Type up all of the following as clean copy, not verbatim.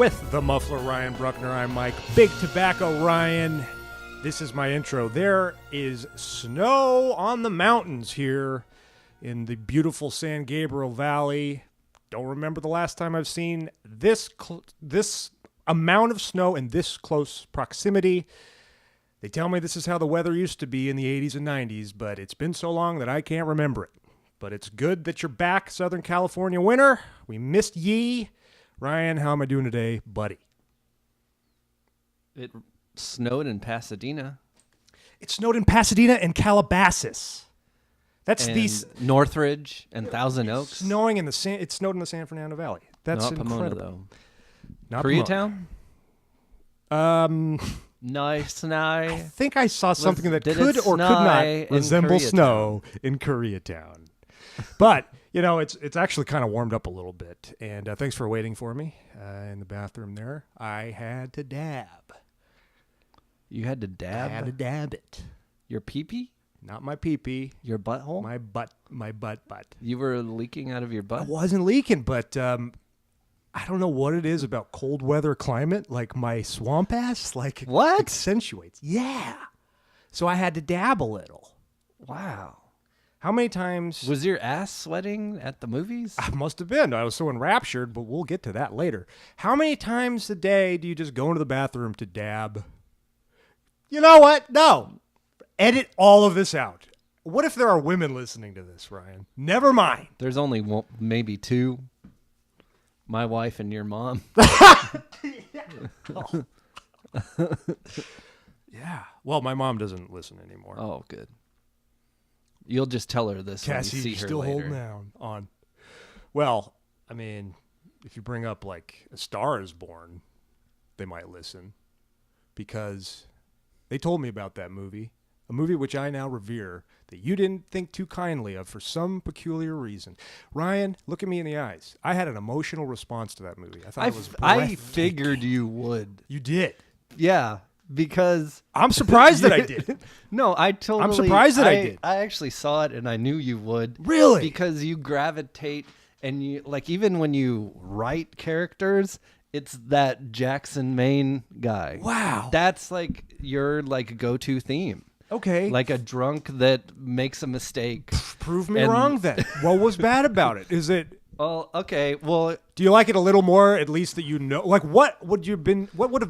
With the Muffler Ryan Bruckner, I'm Mike. Big Tobacco Ryan. This is my intro. There is snow on the mountains here in the beautiful San Gabriel Valley. Don't remember the last time I've seen this amount of snow in this close proximity. They tell me this is how the weather used to be in the 80s and 90s, but it's been so long that I can't remember it. But it's good that you're back, Southern California winter. We missed ye. Ryan, how am I doing today, buddy? It snowed in Pasadena. It snowed in Pasadena and Calabasas. That's and these Northridge and Thousand Oaks. Snowing in the it snowed in the San Fernando Valley. That's not incredible. Pomona, though. Not Koreatown? Nice snow. I think I saw something that did could it or could snow not in resemble Koreatown? snow in Koreatown. But, you know, it's actually kind of warmed up a little bit. And thanks for waiting for me in the bathroom there. I had to dab. You had to dab? I had to dab it. Your pee-pee? Not my pee-pee. Your butthole? My butt. You were leaking out of your I butt? wasn't leaking, but I don't know what it is about cold weather climate. Like my swamp ass, like What? accentuates. Yeah. So I had to dab a little. Wow. How many times? Was your ass sweating at the movies? I must have been. I was so enraptured, but we'll get to that later. How many times a day do you just go into the bathroom to dab? You know what? No. Edit all of this out. What if there are women listening to this, Ryan? Never mind. There's only one, maybe two. My wife and your mom. Yeah. Well, my mom doesn't listen anymore. Oh, good. You'll just tell her this Cassie, when you you're see her still later. holding on. Well, I mean, if you bring up like A Star Is Born, they might listen because they told me about that movie, a movie which I now revere that you didn't think too kindly of for some peculiar reason. Ryan, look at me in the eyes. I had an emotional response to that movie. I thought it was I breathtaking. figured you would. You did. Yeah, because I'm surprised that I did. no, I totally. I'm surprised that I did. I actually saw it and I knew you would. Really? Because you gravitate and you like even when you write characters, it's that Jackson Maine guy. Wow. That's like your like go-to theme. Okay. Like a drunk that makes a mistake. Prove me and- wrong then. What was bad about it? Is it... Well, okay. Well, Do you like it a little more, at least that you know? Like, what would have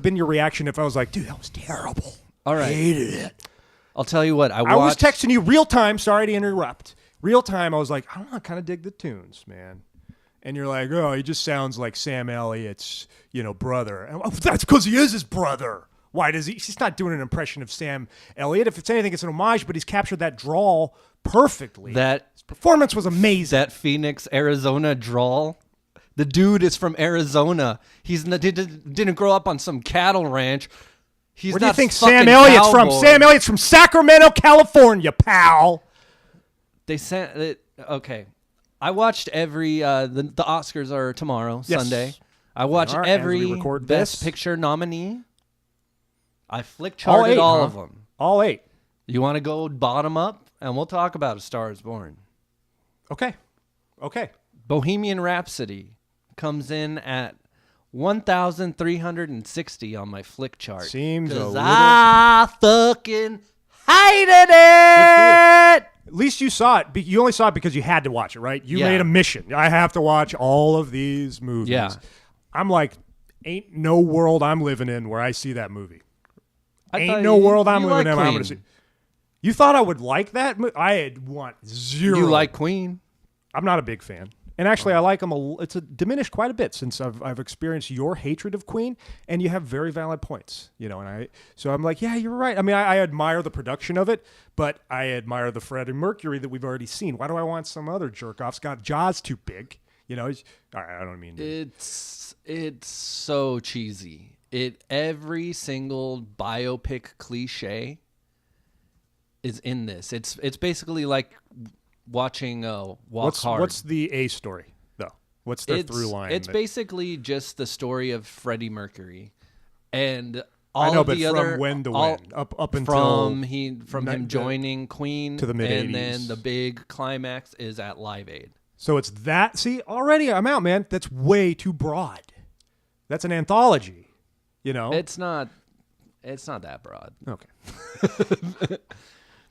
been your reaction if I was like, dude, that was terrible. all right. Hated it. I'll tell you what. I was texting you real time. Sorry to interrupt. Real time. I was like, I don't know. I kind of dig the tunes, man. And you're like, oh, he just sounds like Sam Elliott's, brother. And, oh, that's because he is his brother. Why does he? He's not doing an impression of Sam Elliott. If it's anything, it's an homage. But he's captured that drawl perfectly. His performance was amazing. That Phoenix, Arizona drawl. The dude is from Arizona. Didn't grow up on some cattle ranch. He's Where do you not think fucking Sam Elliott's from? cowboy. Sam Elliott's from Sacramento, California, pal. They sent it. Okay, I watched every. The Oscars are tomorrow, Yes. Sunday. I watched They are, as every we record Best this. Picture nominee. I flick All charted eight, all huh? of them. All 8. You want to go bottom up, and we'll talk about A Star Is Born. Okay. Bohemian Rhapsody comes in at 1,360 on my flick chart. Seems a 'Cause little- I fucking hated it. At least you saw it. You only saw it because you had to watch it, right? You Yeah. made a mission. I have to watch all of these movies. Yeah. I'm like, ain't no world I'm living in where I see that movie. I Ain't thought no world I'm you living like in. I'm Queen. going to see. You thought I would like that movie? I want zero. You like Queen? I'm not a big fan. And actually, I like them. It's diminished quite a bit since I've experienced your hatred of Queen, and you have very valid points, So I'm like, yeah, you're right. I mean, I admire the production of it, but I admire the Freddie Mercury that we've already seen. Why do I want some other jerk off's got jaws too big? All right, I don't mean to. It's so cheesy. Every single biopic cliche is in this. It's basically like watching Walk Hard. What's the A story though? What's their through line? It's basically just the story of Freddie Mercury, and all I know, of but the from other when to all- when? Up until from him joining Queen to the mid-80s. and then the big climax is at Live Aid. So it's that. See, already I'm out, man. That's way too broad. That's an anthology. You know, It's not that broad. okay.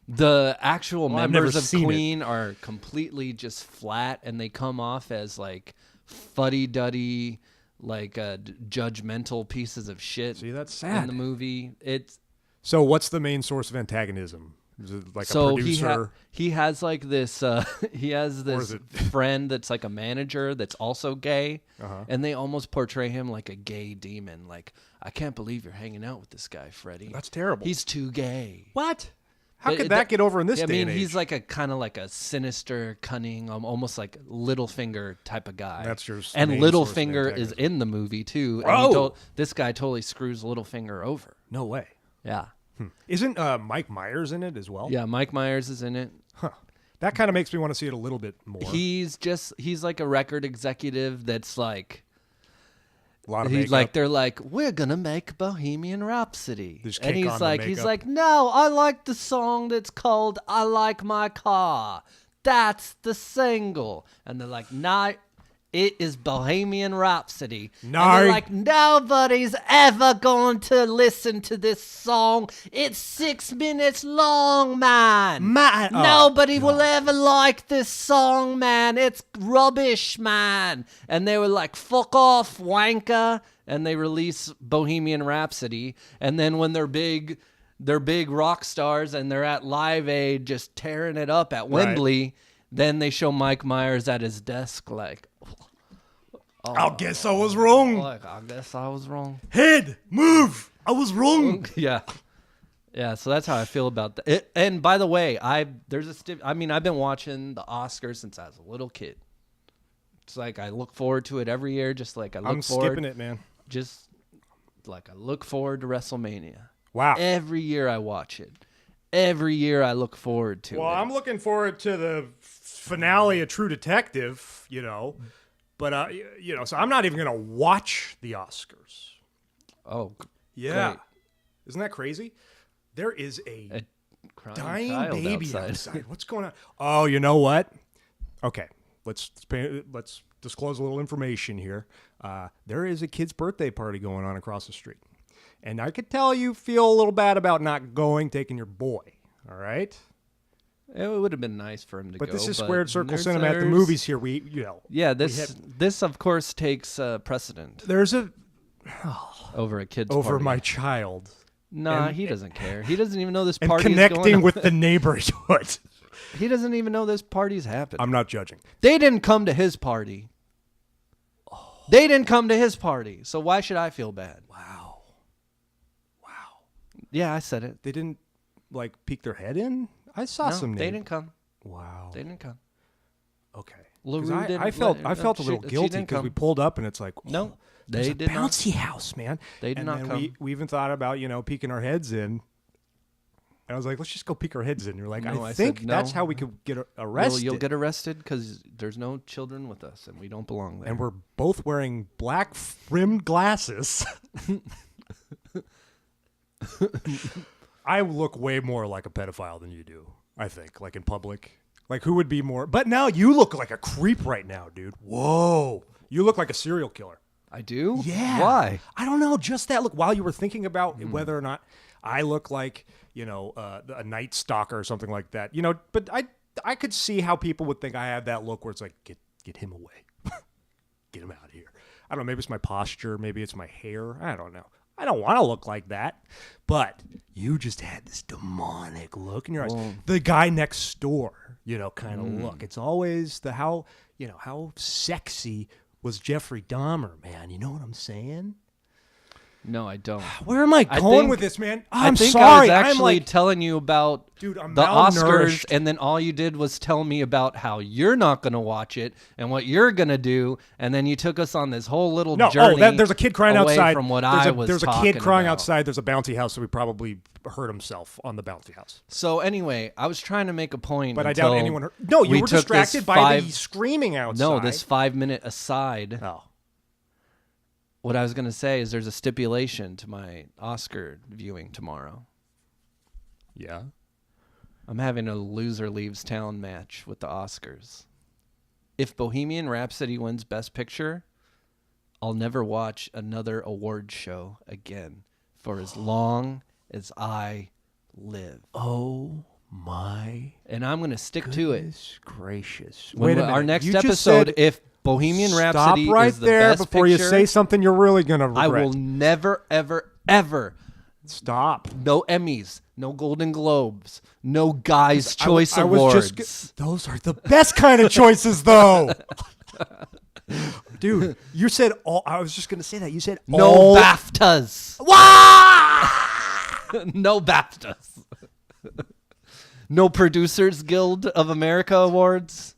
The actual I've members never of seen it. Queen are completely just flat, and they come off as like fuddy-duddy, like judgmental pieces of shit. See, that's in sad. the movie. It's So, what's the main source of antagonism? Is it like a so producer? he has like this he has Or this is it- friend that's like a manager that's also gay, Uh-huh. and they almost portray him like a gay demon. Like, I can't believe you're hanging out with this guy, Freddie. That's terrible. He's too gay. What? How But could that get over in this I day mean, and age? he's like a kind of like a sinister, cunning, almost like Littlefinger type of guy. That's your and main source of Littlefinger is antagonism. in the movie too. Oh! And this guy totally screws Littlefinger over. No way. Yeah, Isn't Mike Myers in it as well? yeah. Mike Myers is in it. Huh. That kind of makes me want to see it a little bit more. He's like a record executive that's like. A lot of He's makeup. like, they're like, we're gonna make Bohemian Rhapsody, Just and kick on the he's makeup. like, no, I like the song that's called "I Like My Car." That's the single, and they're like, nah, it is Bohemian Rhapsody. No. And they're like, nobody's ever going to listen to this song. It's 6 minutes long, man. Man, oh, Nobody will ever like this song, man. It's rubbish, man. And they were like, fuck off, wanker. And they release Bohemian Rhapsody. And then when they're big rock stars and they're at Live Aid just tearing it up at Wembley, then they show Mike Myers at his desk like, I guess I was wrong. like, I guess I was wrong. Head, move. I was wrong. Yeah. Yeah, so that's how I feel about that. And by the way, I've been watching the Oscars since I was a little kid. It's like I look forward to it every year, just like I look I'm forward. skipping it, man. Just like I look forward to WrestleMania. Wow. Every year I watch it. Every year I look forward to it. Well, I'm looking forward to the finale of True Detective, you know. But, you know, so I'm not even going to watch the Oscars. Oh, Yeah. great. Isn't that crazy? There is a Crying dying child baby outside. What's going on? Oh, you know what? Okay, let's disclose a little information here. There is a kid's birthday party going on across the street. And I could tell you feel a little bad about not going, taking your boy, all right? It would have been nice for him to go. But this is Squared Circle there's- Cinema at the there's- movies here. We, you know. Yeah, we this of course takes precedent There's a over a kid's over party. my child. Nah, and- he doesn't care. He doesn't even know this And party is connecting going on. with the neighborhood. He doesn't even know this party's happening. I'm not judging. They didn't come to his party. They didn't come to his party. So why should I feel bad? Wow. Yeah, I said it. They didn't, like, peek their head in? I saw No, some they names. didn't come. Wow. They didn't come. Okay. 'Cause LaRue I didn't felt let- I felt a she- little she guilty didn't because we come. pulled up and it's like, No, oh, they there's a did not. bouncy house, man. They did and not then come. we even thought about, you know, peeking our heads in. And I was like, let's just go peek our heads in. You're like, No, I I think said that's no. how we could get Well, arrested. you'll get arrested because there's no children with us and we don't belong there. and we're both wearing black rimmed glasses. I look way more like a pedophile than you do, I think, like in public. Like, who would be more? But now you look like a creep right now, dude. Whoa. You look like a serial killer. I do? Yeah. Why? I don't know. Just that look. While you were thinking about whether or not I look like, you know, a night stalker or something like that, you know, but I could see how people would think I had that look where it's like, get him away. Get him out of here. I don't know. Maybe it's my posture. Maybe it's my hair. I don't know. I don't want to look like that. But you just had this demonic look in your eyes. The guy next door, you know, kind of look. It's always the how sexy was Jeffrey Dahmer, man. You know what I'm saying? No, I don't. Where am I I going think- with this, man? I I'm think sorry. I was actually I'm like, telling you about dude, I'm the Oscars, malnourished. and then all you did was tell me about how you're not going to watch it and what you're going to do, and then you took us on this whole little no, journey. there's a kid crying away outside. from what there's I was There's a talking kid crying about. outside. There's a bouncy house, so he probably hurt himself on the bouncy house. So anyway, I was trying to make a point, But I until doubt anyone heard. No, you we were took this distracted by the screaming outside. No, this 5-minute aside. Oh. What I was going to say is there's a stipulation to my Oscar viewing tomorrow. Yeah. I'm having a loser leaves town match with the Oscars. If Bohemian Rhapsody wins Best Picture, I'll never watch another award show again for as long as I live. Oh my! And I'm going to stick to it. Gracious! Wait a minute. Our next episode, if Bohemian Rhapsody stop right is the there best before picture, you say something you're really gonna regret. I will never, ever, ever. Stop. No Emmys, no Golden Globes, no Guys' Choice I Awards. Those are the best kind of choices, though. Dude, you said all. I was just gonna say that. You said no all. BAFTAs. No BAFTAs. No Producers Guild of America Awards.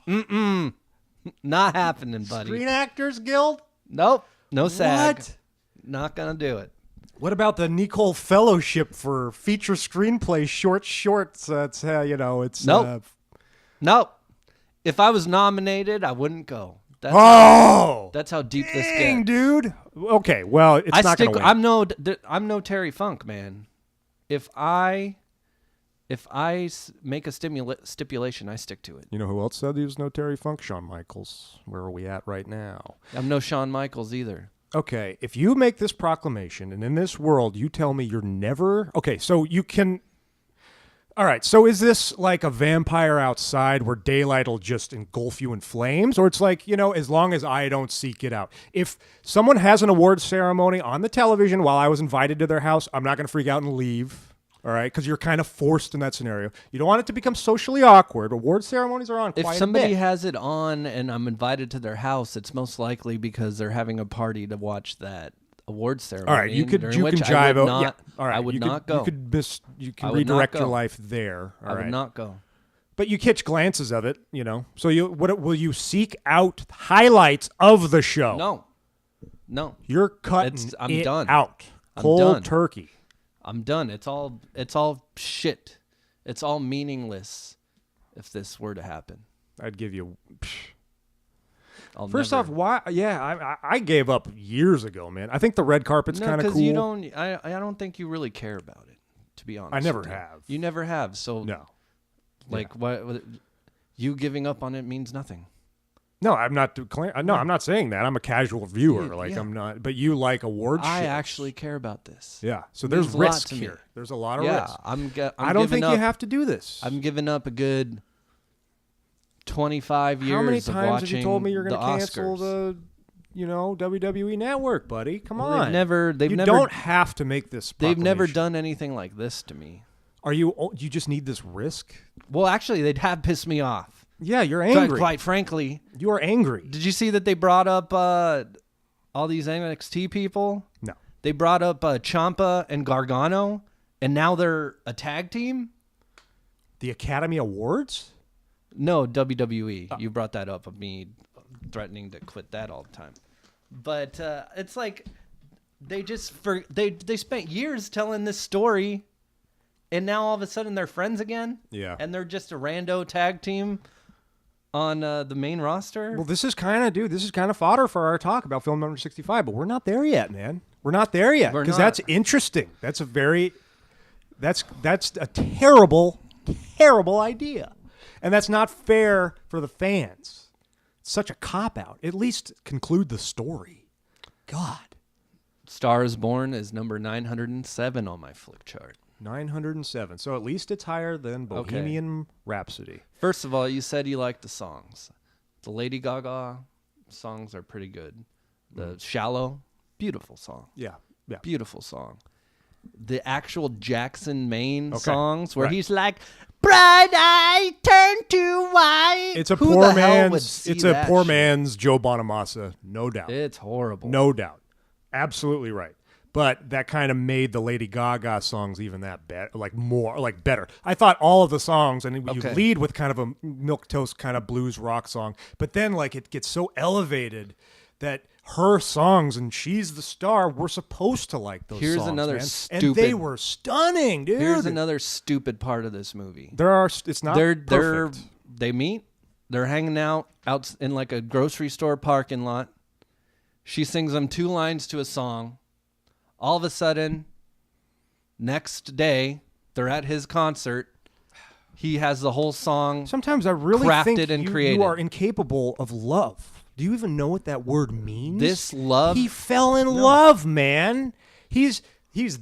Not happening, buddy. Screen Actors Guild? Nope. No SAG. What? Not gonna do it. What about the Nicole Fellowship for feature screenplay shorts? It's it's Nope. Nope. If I was nominated, I wouldn't go. That's how deep this dang, gets, dude. Okay, well, it's not going to win. I'm no Terry Funk, man. If I make a stipulation, I stick to it. You know who else said he was no Terry Funk? Shawn Michaels. Where are we at right now? I'm no Shawn Michaels either. Okay, if you make this proclamation and in this world you tell me you're never... Okay, so you can... All right, so is this like a Vampire Outside where daylight will just engulf you in flames? Or it's like, as long as I don't seek it out. If someone has an award ceremony on the television while I was invited to their house, I'm not going to freak out and leave. All right, because you're kind of forced in that scenario. You don't want it to become socially awkward. Award ceremonies are on quite a bit. If somebody has it on and I'm invited to their house, it's most likely because they're having a party to watch that award ceremony. All right, you can jive out. Yeah. All right, I would not go. You can redirect your life there. I would not go. But you catch glances of it, So will you seek out highlights of the show? No. You're cutting I'm done. out. Cold turkey. I'm done. It's all shit. It's all meaningless if this were to happen. I'd give you... First off, why? Yeah, I gave up years ago, man. I think the red carpet's kind of cool. I don't think you really care about it, to be honest. I never have. You never have. So no. What? You giving up on it means nothing. No, I'm not. I'm not saying that. I'm a casual viewer. I'm not. But you like awards shows. I actually care about this. Yeah. So there's risk here. There's a lot of risk. I don't think you have to do this. I'm giving up a good 25 years. How many of times have you told me you're going to cancel the, WWE Network, buddy? Come on. You don't have to make this proclamation. They've never done anything like this to me. You just need this risk? Well, actually, they'd have pissed me off. Yeah, you're angry. Quite frankly. You are angry. Did you see that they brought up all these NXT people? No. They brought up Ciampa and Gargano, and now they're a tag team? The Academy Awards? No, WWE. You brought that up of me threatening to quit that all the time. But it's like they spent years telling this story, and now all of a sudden they're friends again? Yeah. And they're just a rando tag team on the main roster? Well, this is kind of fodder for our talk about film number 65, but we're not there yet, man. We're not there yet because that's interesting. That's a terrible, terrible idea. And that's not fair for the fans. It's such a cop-out. At least conclude the story. God. Star is Born is number 907 on my flick chart. 907. So at least it's higher than Bohemian Rhapsody. First of all, you said you liked the songs. The Lady Gaga songs are pretty good. The Shallow, beautiful song. Yeah. Beautiful song. The actual Jackson Maine songs where he's like, bright eye turn to white. It's a poor man's Joe Bonamassa, no doubt. It's horrible. No doubt. Absolutely right. But that kind of made the Lady Gaga songs even that better. I thought all of the songs, and you lead with kind of a milquetoast kind of blues rock song, but then it gets so elevated that her songs and she's the star. We're supposed to like those songs. Here's another stupid, and they were stunning, dude. Here's another stupid part of this movie. It's not perfect. They meet. They're hanging out in like a grocery store parking lot. She sings them 2 lines to a song. All of a sudden, next day, they're at his concert. He has the whole song. Sometimes I really crafted think and created. You are incapable of love. Do you even know what that word means? This love. He fell in love, man. He's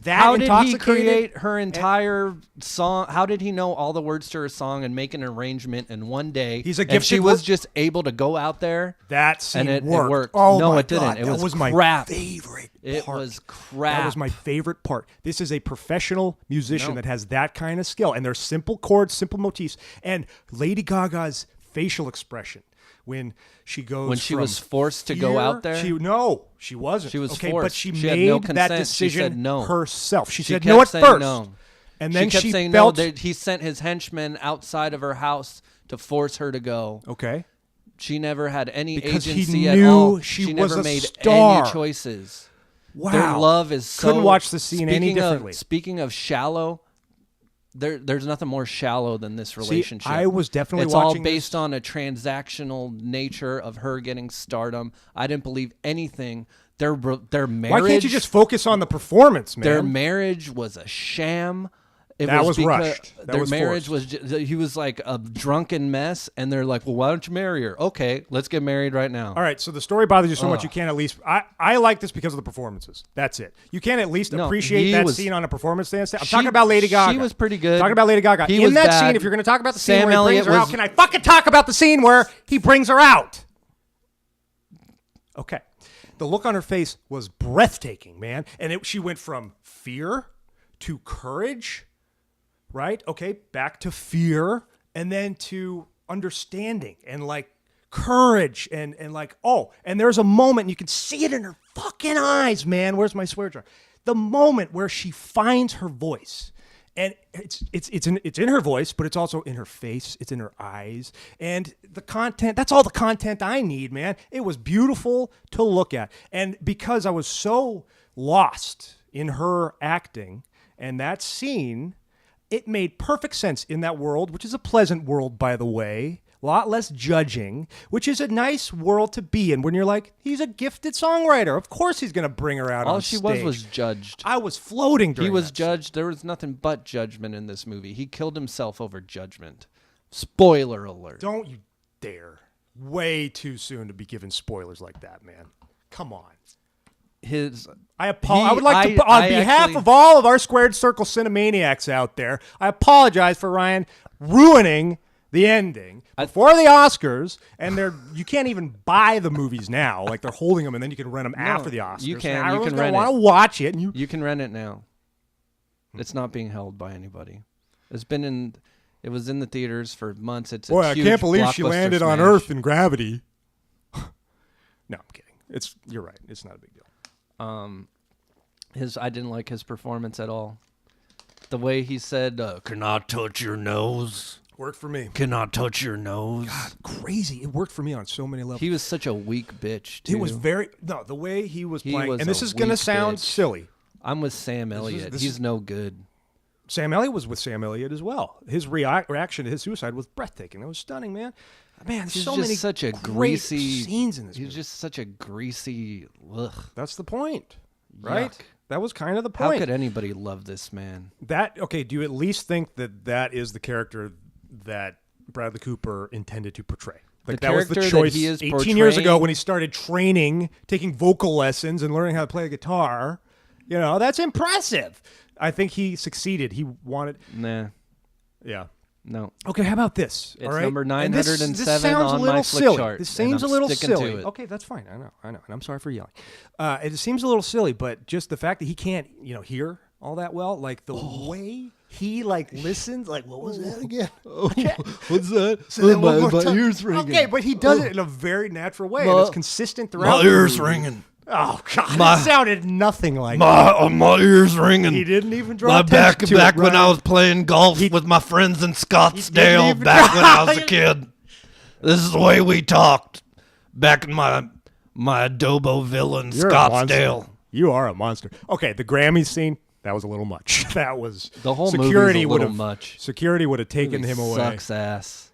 that How did he intoxicated. create her entire song? How did he know all the words to her song and make an arrangement in one day? He's a and gifted she was just able to go out there. That scene and it worked. worked. Oh no, my it didn't. God, It that was my crap. favorite It part. was crap. That was my favorite part. This is a professional musician that has that kind of skill, and they're simple chords, simple motifs, and Lady Gaga's facial expression when she goes when she from was forced to go out there. She wasn't. She was okay, forced. but she She made had no that consent. She decision said no. herself. She said kept no at saying first, no. and then she kept she saying felt. no. He sent his henchmen outside of her house to force her to go. Okay, She never had any because agency he at knew all. she never was a made star. any choices. Wow, Their love is so. Couldn't watch the scene any speaking differently. Speaking of shallow, there's nothing more shallow than this relationship. I was definitely it's watching all based on a transactional nature of her getting stardom. I didn't believe anything. Their marriage. Why can't you just focus on the performance, man? Their marriage was a sham. That was because rushed. That their was marriage forced. was he was like a drunken mess, and they're like, "Well, why don't you marry her?" Okay, let's get married right now. All right, so the story bothers you so much you can't at least. I like this because of the performances. That's it. You can't at least No, appreciate he that was- scene on a performance standpoint. I'm She- talking about Lady Gaga. she was pretty good. Talking about Lady Gaga. He In was that bad. scene, if you're going to talk about the scene Sam where he brings Elliott her out, was- can I fucking talk about the scene where he brings her out? Okay. The look on her face was breathtaking, man. And she went from fear to courage, right? Okay, back to fear, and then to understanding and like courage and like, oh, and there's a moment, and you can see it in her fucking eyes, man. Where's my swear jar? The moment where she finds her voice. And it's in her voice, but it's also in her face. It's in her eyes. And the content, that's all the content I need, man. It was beautiful to look at. And because I was so lost in her acting and that scene, it made perfect sense in that world, which is a pleasant world, by the way. A lot less judging, which is a nice world to be in when you're like, he's a gifted songwriter. Of course he's going to bring her out All on she stage. was judged. I was floating during He was that scene. judged. There was nothing but judgment in this movie. He killed himself over judgment. Spoiler alert. Don't you dare. Way too soon to be given spoilers like that, man. Come on. I would like to, on behalf actually- of all of our Squared Circle Cinemaniacs out there, I apologize for Ryan ruining the ending before the Oscars, and you can't even buy the movies now. Like they're holding them, and then you can rent them after the Oscars. you can. Now You can everyone's gonna rent want to it. watch it, and You can rent it now. It's not being held by anybody. It was in the theaters for months. It's a boy, I huge can't believe she blockbuster landed on smash. Earth in gravity. No, I'm kidding. You're right. It's not a big deal. I didn't like his performance at all. The way he said, "Can I touch your nose? Worked for me. Can I touch your nose?" Crazy. It worked for me on so many levels. He was such a weak bitch, too. It was the way he was playing, was and this a is going to weak sound bitch. silly. I'm with Sam Elliott. He's no good. Sam Elliott was with Sam Elliott as well. His reaction to his suicide was breathtaking. It was stunning, man. Man, there's He's so just many such a great greasy scenes in this He's movie. just such a greasy. Ugh. That's the point, right? Yuck. That was kind of the How point. could anybody love this man? Okay, do you at least think that is the character that Bradley Cooper intended to portray? Like The that was the character that choice he is 18 years ago portraying- when he started training, taking vocal lessons and learning how to play a guitar. You know, that's impressive. I think he succeeded. He wanted Nah, Yeah. no. Okay, how about this? It's all right? number And this 907 sounds on a little my flick silly. chart, This and seems a I'm little sticking to silly. it. Okay, that's fine. I know. And I'm sorry for yelling. It seems a little silly, but just the fact that he can't, hear all that well, like the way he listens, like what was that again? Okay. What's that? So that one more my time. ears ringing. Okay, but he does it in a very natural way, and My- it's consistent throughout. My the ears movie. ringing. Oh God, My- it sounded nothing like that. My ears ringing. He didn't even draw My attention back to back it, when I Ryan. was playing golf with my friends in Scottsdale even back when I was try. a kid. This is the way we talked back in my Adoboville in You're a monster. Scottsdale. You are a monster. Okay, the Grammys scene, that was a little much. That was The whole security movie's a would little have much. Security would have taken Movie him away. Sucks ass.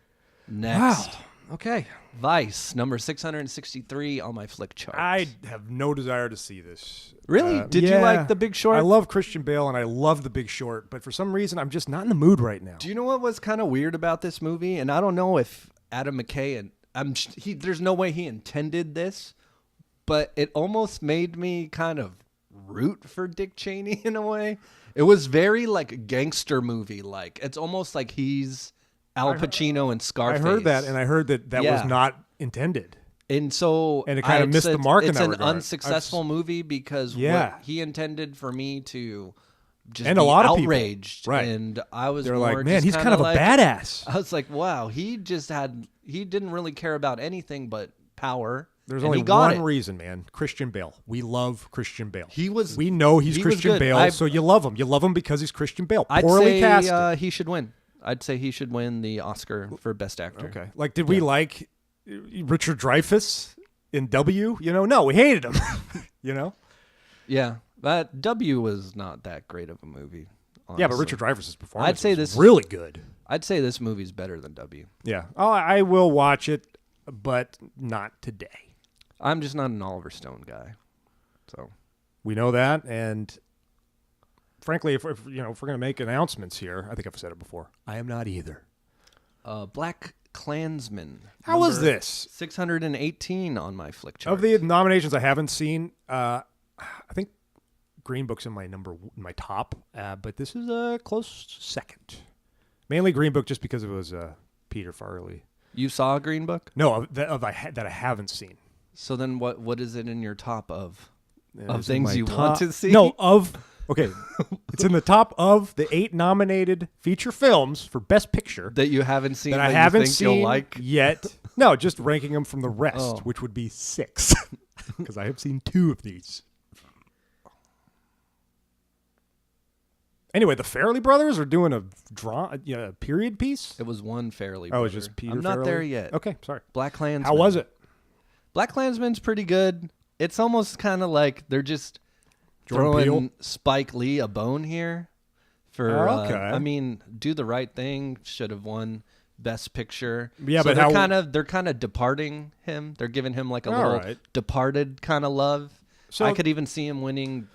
Next. Wow. Okay. Vice, number 663 on my flick chart. I have no desire to see this. Really? Did you yeah. like The Big Short? I love Christian Bale and I love The Big Short, but for some reason I'm just not in the mood right now. Do you know what was kind of weird about this movie? And I don't know if Adam McKay and there's no way he intended this, but it almost made me kind of root for Dick Cheney in a way. It was very like gangster movie like. It's almost like he's Al Pacino and Scarface. I heard that, and I heard that was not intended. And so it kind of missed the mark in that regard. It's an unsuccessful movie because what he intended for me to just and be a lot outraged. Of people. Right. And I was They're more like, man, just he's kind of a like, badass. I was like, wow, he didn't really care about anything but power. There's only one reason, man. Christian Bale. We love Christian Bale. We know he's Christian Bale, so you love him. You love him because he's Christian Bale. Poorly casted. He should win. I'd say he should win the Oscar for Best Actor. Okay. Like, did we like Richard Dreyfuss in W? No, we hated him. Yeah, but W was not that great of a movie. Honestly. Yeah, but Richard Dreyfuss's performance I'd say was really good. I'd say this movie's better than W. Yeah. Oh, I will watch it, but not today. I'm just not an Oliver Stone guy, so we know that. And frankly, if we're gonna make announcements here, I think I've said it before. I am not either. Black Klansman. How was this? 618 on my flick chart. Of the nominations I haven't seen, I think Green Book's in my top, but this is a close second. Mainly Green Book, just because it was Peter Farrelly. You saw Green Book? No, that I haven't seen. So then what is it in your top of things you want to see? No, okay. It's in the top of the 8 nominated feature films for Best Picture. That you haven't seen that I haven't seen you'll like? Yet. No, just ranking them from the rest, which would be 6. Because I have seen 2 of these. Anyway, the Farrelly brothers are doing a period piece? It was one Farrelly brother. Oh, it's just Peter I'm not Farrelly? there yet. Okay, sorry. Black Klansman. How was it? Black Klansman's pretty good. It's almost kind of like they're just Jordan throwing Peele? Spike Lee a bone here. I mean, Do the Right Thing should have won Best Picture. Yeah, so but they're kind of departing him. They're giving him like a little Departed kind of love. So I could even see him winning.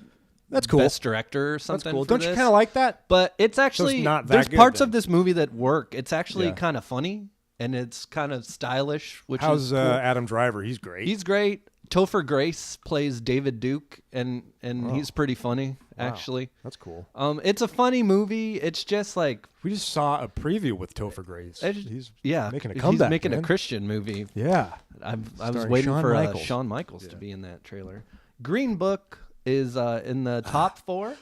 That's cool. Best Director or something. That's cool. For Don't this. you kind of like that? But it's actually not that there's good, parts then. of this movie that work. It's actually kind of funny and it's kind of stylish. How's is cool. Adam Driver? He's great. He's great. Topher Grace plays David Duke, and he's pretty funny, actually. That's cool. It's a funny movie. It's just like... We just saw a preview with Topher Grace. He's making a comeback, He's making man. a Christian movie. Yeah. I was waiting for Shawn Michaels to be in that trailer. Green Book is in the top 4.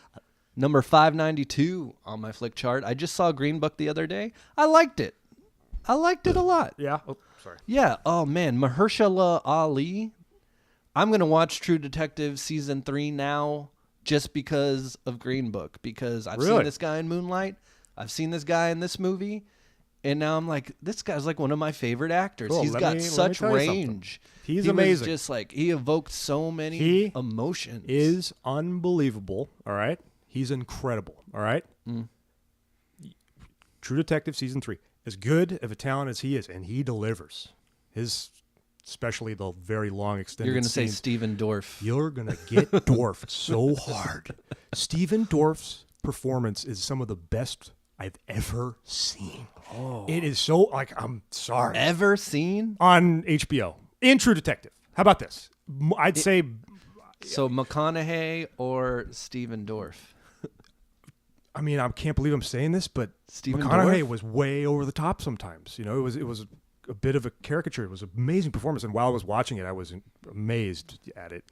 Number 592 on my flick chart. I just saw Green Book the other day. I liked it. I liked it a lot. Yeah? Oh, sorry. Yeah. Oh, man. Mahershala Ali... I'm going to watch True Detective Season 3 now just because of Green Book. Because I've seen this guy in Moonlight. I've seen this guy in this movie. And now I'm like, this guy's like one of my favorite actors. Cool. He's got such range. He's amazing. Just like, he evoked so many emotions. He is unbelievable. All right? He's incredible. All right? True Detective Season 3. As good of a talent as he is, and he delivers. Especially the very long extended You're going to say scenes. Stephen Dorff. You're going to get Dorff so hard. Stephen Dorff's performance is some of the best I've ever seen. Oh. It is so, I'm sorry. Ever seen? On HBO. In True Detective. How about this? I'd say... So McConaughey or Stephen Dorff? I mean, I can't believe I'm saying this, but Stephen McConaughey Dorff? was way over the top sometimes. It was a bit of a caricature. It was an amazing performance, and while I was watching it, I was amazed at it.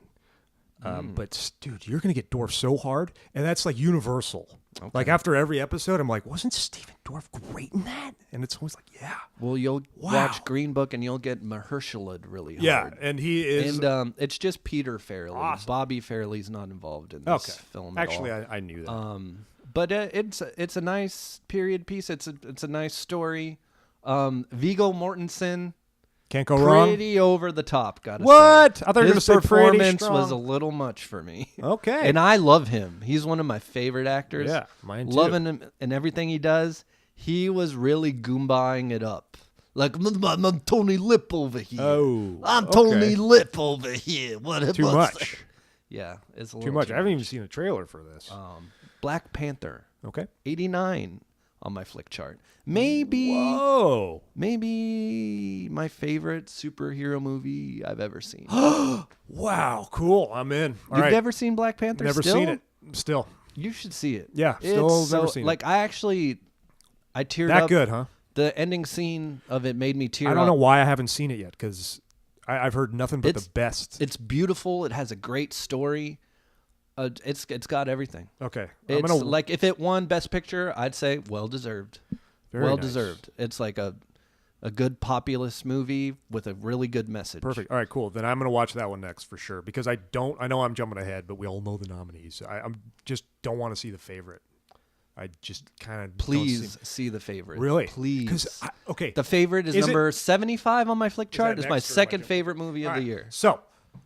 But dude, you're gonna get Dorff so hard, and that's like universal. Okay. Like after every episode, I'm like, wasn't Stephen Dorff great in that? And it's always like, yeah. Well, you'll watch Green Book, and you'll get Mahershala really hard. Yeah, and he is. And it's just Peter Farrelly. Awesome. Bobby Farrelly's not involved in this film at Actually, all. I knew that. But it's a nice period piece. It's a nice story. Viggo Mortensen, can't go wrong. Pretty over the top, gotta say. What? I thought you were going to say his pretty performance strong. was a little much for me. Okay. And I love him. He's one of my favorite actors. Yeah, mine too. Loving him and everything he does. He was really Goombaing it up. Like, I'm Tony Lip over here. Oh, I'm Tony Lip over here. What too much. Yeah, it's a little too much. I haven't even seen a trailer for this. Black Panther. Okay. 89 on my flick chart. Maybe my favorite superhero movie I've ever seen. Wow, cool. I'm in. All You've right. never seen Black Panther? Never still? seen it. Still. You should see it. Yeah, still never seen it. I teared That up. good, huh? The ending scene of it made me tear up. I don't know why I haven't seen it yet, because I've heard nothing but the best. It's beautiful. It has a great story. It's got everything. Okay. It's like if it won Best Picture, I'd say well deserved. Very nice. Deserved. It's like a good populist movie with a really good message. Perfect. All right, cool. Then I'm going to watch that one next for sure, because I know I'm jumping ahead, but we all know the nominees. I'm just don't want to see The Favorite. I just kind of Please see The Favorite. Really? Please. Okay. The Favorite is number 75 on my flick chart. It's my next or second my favorite movie of All the right. year. So,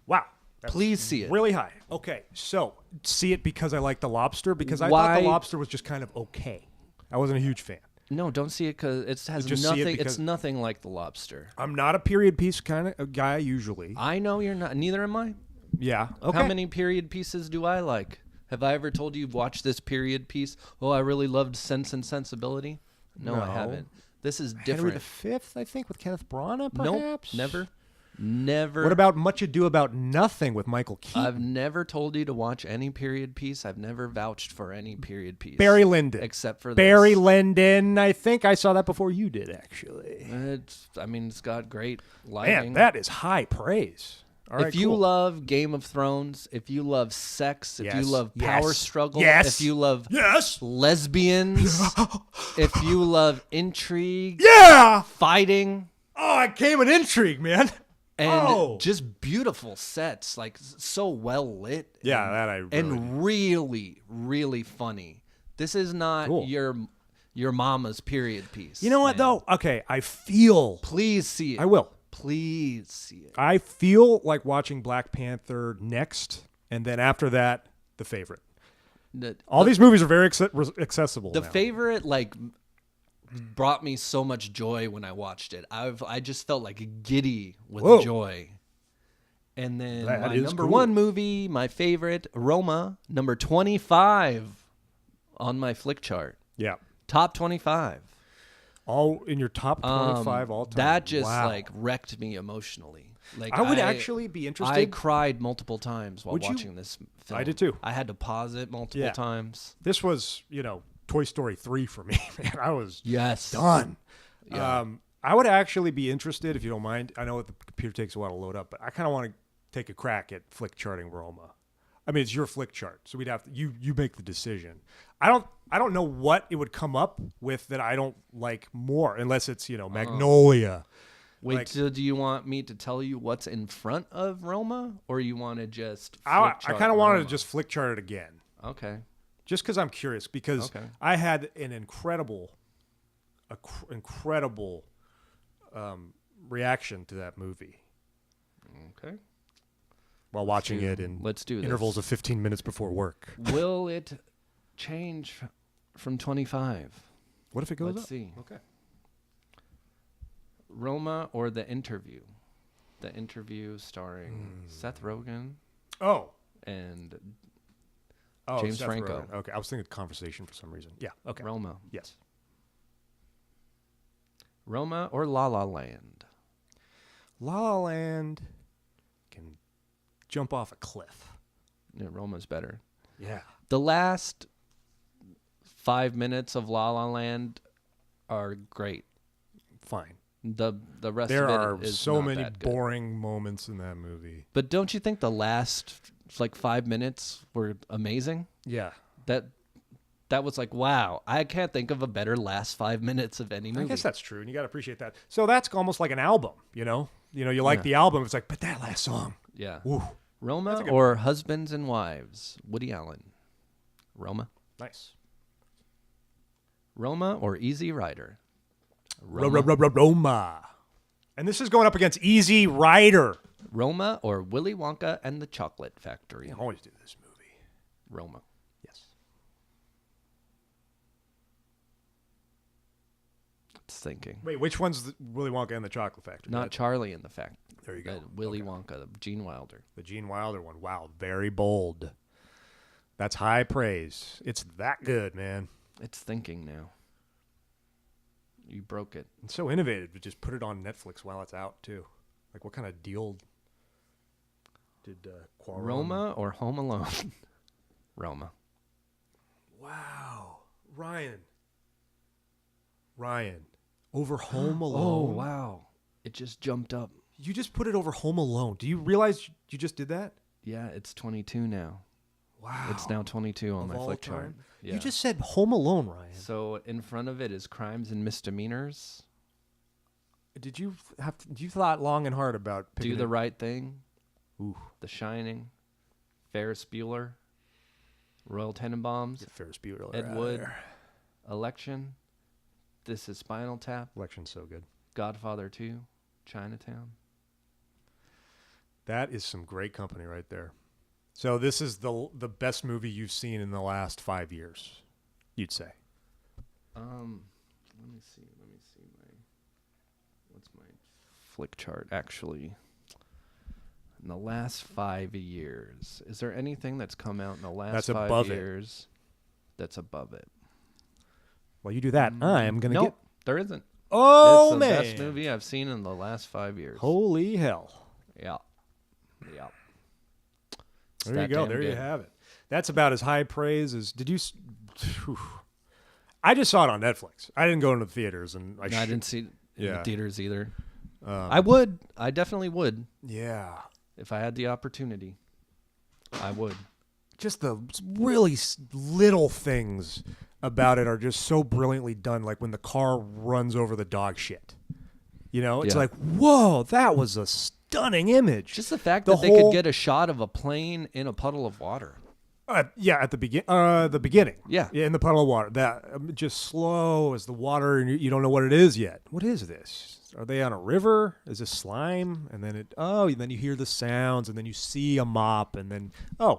wow. That's Please see it. Really high. Okay. So, see it because I like The Lobster, because I Why- thought The Lobster was just kind of okay. I wasn't a huge fan. No, don't see it because it has Just see it nothing. because- It's nothing like The Lobster. I'm not a period piece kind of guy usually. I know you're not. Neither am I. Yeah. Okay. How many period pieces do I like? Have I ever told you you've watched this period piece? Oh, I really loved Sense and Sensibility. No, I No. haven't. This is Henry different. V, I think, with Kenneth Branagh, Nope, perhaps? never. What about Much Ado About Nothing with Michael Keaton? I've never told you to watch any period piece. I've never vouched for any period piece. Barry Lyndon. Except for Barry this. Lyndon. I think I saw that before you did, actually. It's got great lighting. Man, that is high praise. All right, If you cool. love Game of Thrones, if you love sex, if you Yes, love yes, power struggle, yes, if you love yes, lesbians, if you love intrigue, yeah. fighting, Oh, I came with intrigue, man. and just beautiful sets, like so well lit. Yeah, and, that I really and really, really funny. This is not Cool. your mama's period piece. You know what, man. though? Okay, I feel. Please see it. I will. Please see it. I feel like watching Black Panther next, and then after that, The Favorite. All these movies are very accessible The now. Favorite, brought me so much joy when I watched it. I just felt like giddy with Whoa. joy. And then That my is number cool. one movie, my favorite, Roma, number 25 on my flick chart. Yeah. Top 25. All in your top 25 all time. That just Wow. wrecked me emotionally. I would actually be interested. I cried multiple times while Would you? watching this film. I did too. I had to pause it multiple Yeah. times. This was, Toy Story 3 for me. Man, I was Yes. done. Yeah. I would actually be interested, if you don't mind. I know the computer takes a while to load up, but I kind of want to take a crack at flick charting Roma. I mean, it's your flick chart, so we'd have to, you make the decision. I don't know what it would come up with that I don't like more, unless it's Magnolia. Wait, so do you want me to tell you what's in front of Roma, or you want to just I flick chart kind of wanted to Roma? just flick chart it again, Okay. just because I'm curious. Because Okay. I had an incredible reaction to that movie Okay. while watching it in Let's do this. intervals of 15 minutes before work. Will it change from 25? What if it goes Let's up? see. Okay. Roma or The Interview? The Interview starring Seth Rogen Oh, and James Seth Franco. Rogen. Okay, I was thinking Conversation for some reason. Yeah. Okay. Roma. Yes. Roma or La La Land? La La Land can jump off a cliff. Yeah, Roma's better. Yeah. The last 5 minutes of La La Land are great. Fine. The rest There of it are is so not many that good. boring moments in that movie. But don't you think the last 5 minutes were amazing? Yeah. That was like, wow, I can't think of a better last 5 minutes of any movie. I guess that's true, and you got to appreciate that. So that's almost like an album, you like the album. It's like, but that last song. Yeah. Woo. Roma good or Husbands and Wives? Woody Allen. Roma. Nice. Roma or Easy Rider? Roma. And this is going up against Easy Rider. Roma or Willy Wonka and the Chocolate Factory? I always do this movie. Roma. Yes. It's thinking. Wait, which one's Willy Wonka and the Chocolate Factory? Not Charlie and the Factory. There you go. Willy Okay. Wonka, Gene Wilder. The Gene Wilder one. Wow, very bold. That's high praise. It's that good, man. It's thinking now. You broke it. It's so innovative to just put it on Netflix while it's out, too. Like, what kind of deal did Cuarón... Roma or Home Alone? Roma. Wow. Ryan. Over Home Alone. Oh, wow. It just jumped up. You just put it over Home Alone. Do you realize you just did that? Yeah, it's 22 now. Wow. It's now 22 on Of my all flick time? chart. Yeah. You just said Home Alone, Ryan. So in front of it is Crimes and Misdemeanors. Did you thought long and hard about picking Do the Right Thing. Ooh. The Shining. Ferris Bueller. Royal Tenenbaums. Get Ferris Bueller Ed out of Wood. there. Election. This is Spinal Tap. Election's so good. Godfather 2. Chinatown. That is some great company right there. So this is the best movie you've seen in the last 5 years, you'd say. Let me see what's my flick chart actually. In the last 5 years, is there anything that's come out in the last That's 5 above it. years that's above it? Well, you do that. I'm going to Nope, get... there isn't. Oh, It's the man. best movie I've seen in the last 5 years. Holy hell. Yeah. It's There you that go. damn There you good. have it. That's about as high praise as... I just saw it on Netflix. I didn't go into the theaters. And No, I didn't see it in Yeah. the theaters either. I definitely would. Yeah. If I had the opportunity, I would. Just the really little things about it are just so brilliantly done. Like when the car runs over the dog shit. You know, it's Yeah. like, whoa, that was a stunning image. Just the fact The that they could whole- get a shot of a plane in a puddle of water. Yeah, at the beginning. Yeah. In the puddle of water. That just slow as the water, and you don't know what it is yet. What is this? Are they on a river? Is this slime? And then then you hear the sounds, and then you see a mop, and then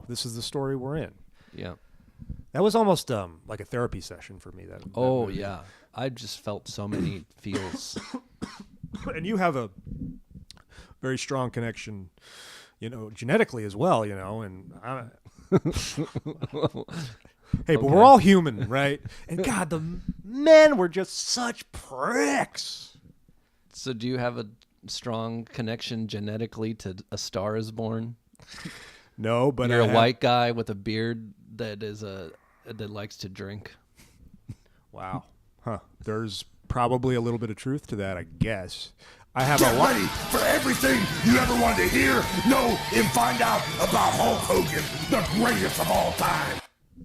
this is the story we're in. Yeah. That was almost like a therapy session for me. That Oh, movie. yeah. I just felt so many feels. And you have a very strong connection, genetically as well, and hey, but we're all human, right? And God, the men were just such pricks. So do you have a strong connection genetically to A Star Is Born? No, but You're a white guy with a beard that likes to drink. Wow. Huh. There's probably a little bit of truth to that, I guess. I have a Get lot. ready for everything you ever wanted to hear, know, and find out about Hulk Hogan, the greatest of all time.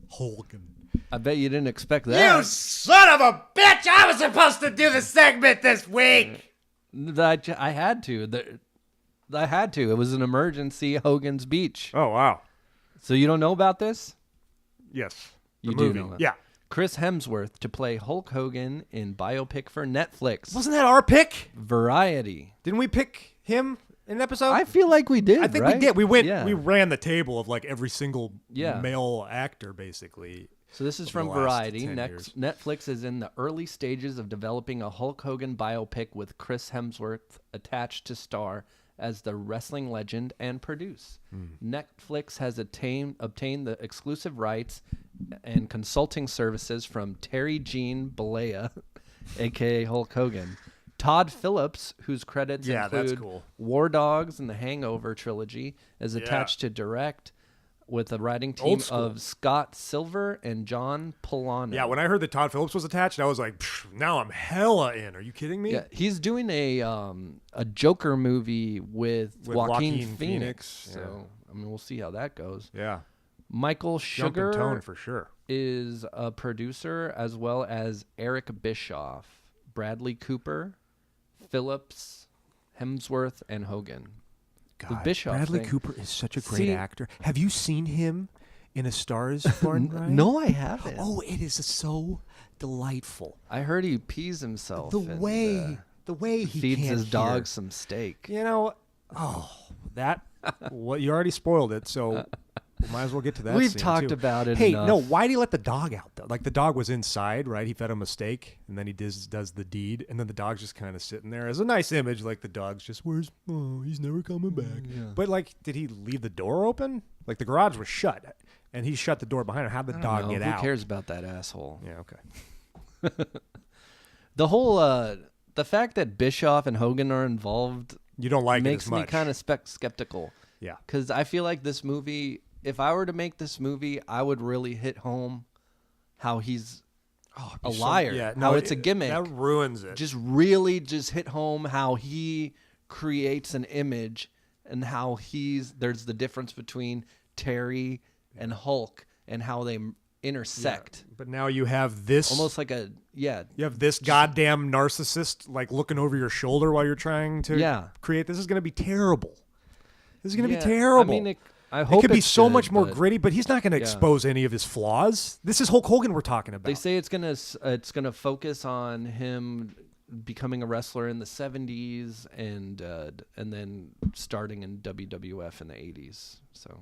Hogan. I bet you didn't expect that. You son of a bitch! I was supposed to do the segment this week! I had to. I had to. It was an emergency Hogan's Beach. Oh, wow. So you don't know about this? Yes. You The do movie. know that. Yeah. Chris Hemsworth to play Hulk Hogan in biopic for Netflix. Wasn't that our pick? Variety. Didn't we pick him in an episode? I feel like we did. I think right? we did. We went. Yeah. We ran the table of like every single Yeah. male actor, basically. So this is over from the last Variety. 10 years. Netflix is in the early stages of developing a Hulk Hogan biopic with Chris Hemsworth attached to star as the wrestling legend and produce. Netflix has obtained the exclusive rights and consulting services from Terry Jean Balea, a.k.a. Hulk Hogan. Todd Phillips, whose credits Yeah, that's include cool. War Dogs and the Hangover trilogy, is attached to direct with a writing team Old school. of Scott Silver and John Polano. Yeah, when I heard that Todd Phillips was attached, I was like, "Pfft, now I'm hella in. Are you kidding me? Yeah, he's doing a Joker movie with Joaquin Joaquin Phoenix. Phoenix, So I mean, we'll see how that goes. Yeah. Michael Jump in Sugar tone for sure. is a producer, as well as Eric Bischoff, Bradley Cooper, Phillips, Hemsworth, and Hogan. God, Bischoff Bradley thing. Cooper is such a great See- actor. Have you seen him in A Star Is Born? Ryan? No, I haven't. Oh, it is so delightful. I heard he pees himself. The and, way he feeds can't his dog hear. some steak. You know, that. Well, you already spoiled it, so we might as well get to that. We've scene, talked too. about it Hey, enough. no, why did he let the dog out though? Like the dog was inside, right? He fed him a steak, and then he does the deed, and then the dog's just kind of sitting there as a nice image. Like the dog's just, he's never coming back. But like, did he leave the door open? Like the garage was shut, and he shut the door behind him. How'd the dog No, get who out? cares about that asshole? Yeah, okay. The whole the fact that Bischoff and Hogan are involved You don't like it makes as me much. kind of skeptical. Yeah. Because I feel like this movie, if I were to make this movie, I would really hit home how he's a liar, how it's a gimmick. That ruins it. Just really just hit home how he creates an image and how there's the difference between Terry and Hulk and how they intersect. But now you have this Almost like you have this goddamn narcissist like looking over your shoulder while you're trying to create. This is going to be terrible. This is going to be terrible. I mean, I it hope could be it's so good, much more but gritty, but he's not going to expose any of his flaws. This is Hulk Hogan we're talking about. They say it's gonna focus on him becoming a wrestler in the 70s and then starting in WWF in the 80s. So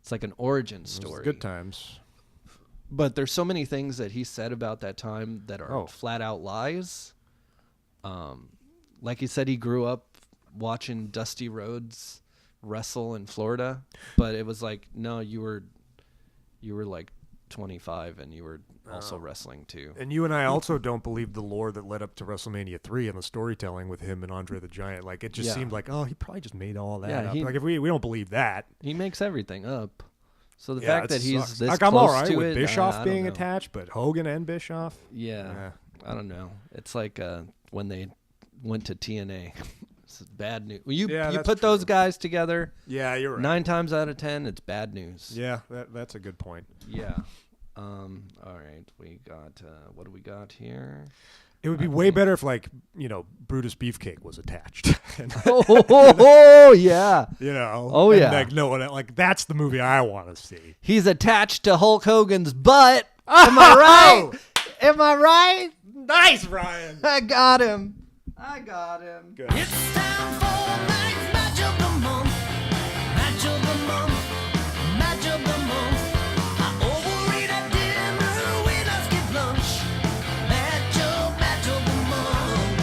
it's like an origin story. Good times. But there's so many things that he said about that time that are flat out lies. Like he said, he grew up watching Dusty Rhodes wrestle in Florida, but it was like, no, you were like 25 and you were also wrestling too. And you and I also don't believe the lore that led up to WrestleMania 3 and the storytelling with him and Andre the Giant. Like it just seemed like, he probably just made all that up. Like if we don't believe that, he makes everything up. So the fact that he's this like close I'm all right to with it, Bischoff I being don't know. attached, but Hogan and Bischoff, I don't know. It's like when they went to TNA. It's bad news. You put those guys together. Yeah, you're right. 9 times out of 10, it's bad news. Yeah, that's a good point. Yeah. All right. We got what do we got here? It would be way better if, like, Brutus Beefcake was attached. Yeah. Oh, and, yeah. Like, no, like that's the movie I want to see. He's attached to Hulk Hogan's butt. Am I right? Am I right? Nice, Ryan. I got him. Good. It's time for match of the month. Match of the month. Match of the month. I overeat at dinner when I skip lunch. Match of the month.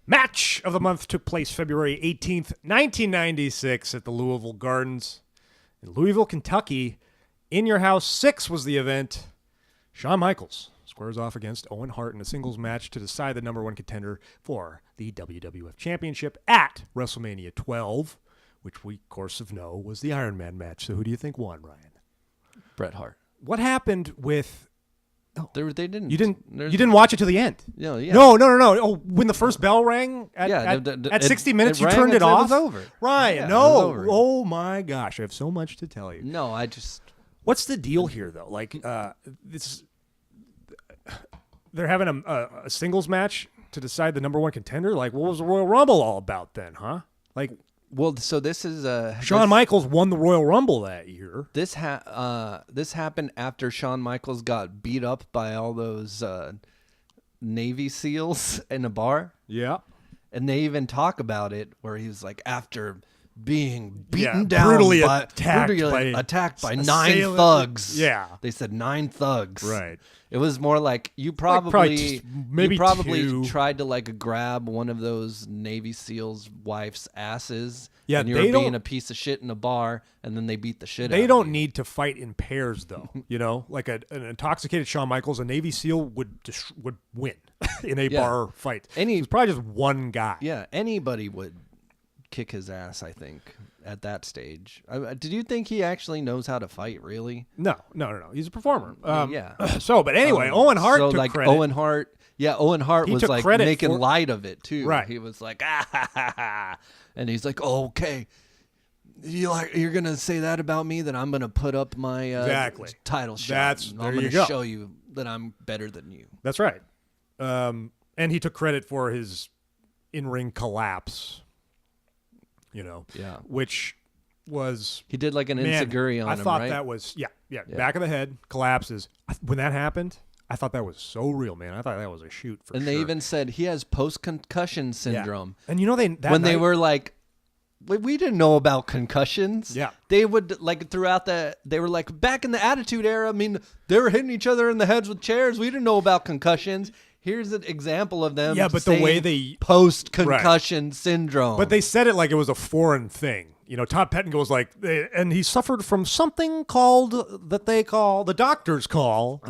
Match of the month took place February 18th, 1996 at the Louisville Gardens in Louisville, Kentucky. In Your House 6 was the event. Shawn Michaels squares off against Owen Hart in a singles match to decide the number one contender for the WWF Championship at WrestleMania 12, which we, of course, know was the Iron Man match. So who do you think won, Ryan? Bret Hart. What happened with... They didn't. You didn't watch it to the end? No, yeah. No. Oh, when the first bell rang at 60 minutes, you turned it off? It was over. Ryan, Yeah, no. it was over. Oh, my gosh. I have so much to tell you. No, I just... What's the deal here, though? Like, they're having a singles match to decide the number one contender? Like, what was the Royal Rumble all about then, huh? Like, well, so this is Shawn Michaels won the Royal Rumble that year. This happened after Shawn Michaels got beat up by all those Navy SEALs in a bar. Yeah. And they even talk about it where he was like, after being beaten Yeah, down, brutally brutally attacked by 9 thugs. Yeah. They said 9 thugs. Right. It was more like you probably probably two. tried to like grab one of those Navy SEALs' wife's asses. Yeah, and you were being a piece of shit in a bar, and then they beat the shit out of you. They don't need to fight in pairs, though. Like an intoxicated Shawn Michaels, a Navy SEAL would win in a bar fight. It's probably just one guy. Yeah, anybody would kick his ass, I think, at that stage. Did you think he actually knows how to fight, really? No. He's a performer. Yeah. But anyway, Owen Hart took credit. Owen Hart was took like credit making for- light of it, too. Right. He was like, and he's like, okay. You're going to say that about me, then I'm going to put up my title shot. I'm going to show you that I'm better than you. That's right. And he took credit for his in-ring collapse, which was... He did like an enziguri on him, I thought right? that was, back of the head, collapses. When that happened, I thought that was so real, man. I thought that was a shoot for sure. And they even said he has post-concussion syndrome. Yeah. And they were like, we didn't know about concussions. Yeah. They would they were like back in the Attitude Era. I mean, they were hitting each other in the heads with chairs. We didn't know about concussions. Here's an example of them. Yeah, but the way they post-concussion syndrome. But they said it like it was a foreign thing. Todd Pettingill's like, and he suffered from something called that they call the doctors call,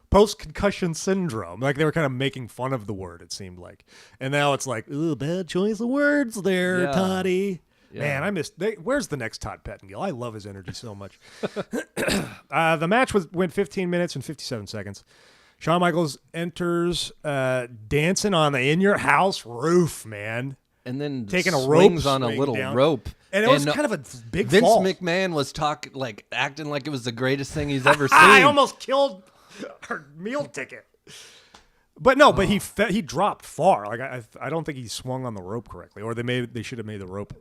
post-concussion syndrome. Like they were kind of making fun of the word, it seemed like. And now it's like, ooh, bad choice of words there, Toddy. Yeah. Man, I missed. Where's the next Todd Pettingill? I love his energy so much. The match went 15 minutes and 57 seconds. Shawn Michaels enters dancing on the in-your-house roof, man. And then taking a swings rope on a little down. rope. And it was kind of a big Vince fall. McMahon was acting like it was the greatest thing he's ever seen. I almost killed our meal ticket. But no, but he dropped far. Like I don't think he swung on the rope correctly, or they should have made the rope.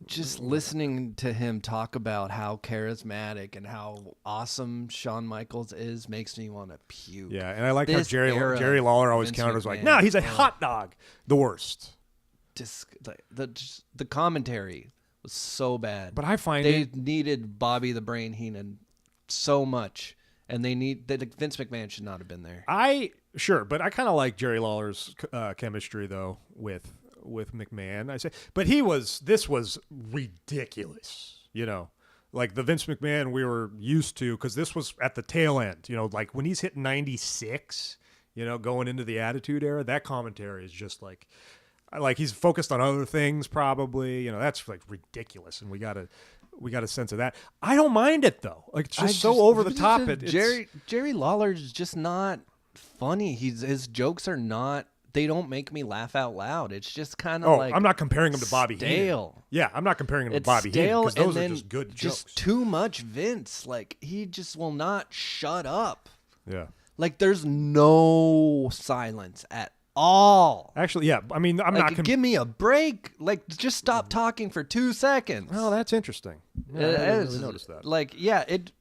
Just listening to him talk about how charismatic and how awesome Shawn Michaels is makes me want to puke. Yeah, and I like how This era Jerry Lawler always Vince counters like, McMahon. no, he's a hot dog. The worst. The commentary was so bad. But I find they needed Bobby the Brain Heenan so much, and Vince McMahon should not have been there. Sure, but I kind of like Jerry Lawler's chemistry though with McMahon. I say, but this was ridiculous. Like the Vince McMahon we were used to, because this was at the tail end. Like when he's hit 96, going into the Attitude Era, that commentary is just like he's focused on other things probably. That's like ridiculous, and we got a sense of that. I don't mind it though. Like it's just so over the top. Jerry Lawler's just not funny. His jokes are not. They don't make me laugh out loud. It's just kind of I'm not comparing him to Bobby stale. Heenan. Yeah, I'm not comparing him to It's Bobby Heenan because those are just good jokes. Just too much Vince. Like he just will not shut up. Yeah. Like there's no silence at all. Actually, yeah. I mean, I'm not. Give me a break. Like just stop talking for 2 seconds. Oh, that's interesting. Yeah, I didn't really notice that. Like, yeah, it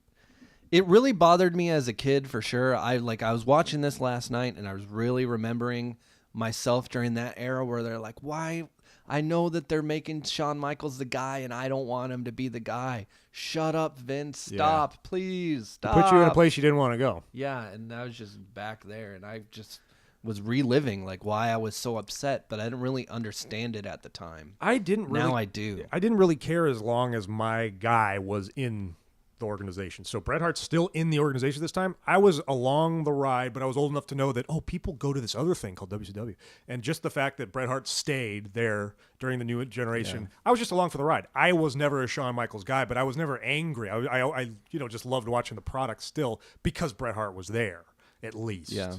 really bothered me as a kid for sure. I was watching this last night and I was really remembering myself during that era where they're like, why? I know that they're making Shawn Michaels the guy and I don't want him to be the guy. Shut up, Vince. Stop, please. Stop. Put you in a place you didn't want to go. Yeah, and I was just back there and I just was reliving like why I was so upset, but I didn't really understand it at the time. I didn't really. Now I do. I didn't really care as long as my guy was in the organization. So Bret Hart's still in the organization this time. I was along the ride, but I was old enough to know that, people go to this other thing called WCW. And just the fact that Bret Hart stayed there during the new generation, I was just along for the ride. I was never a Shawn Michaels guy, but I was never angry. I just loved watching the product still because Bret Hart was there, at least. Yeah.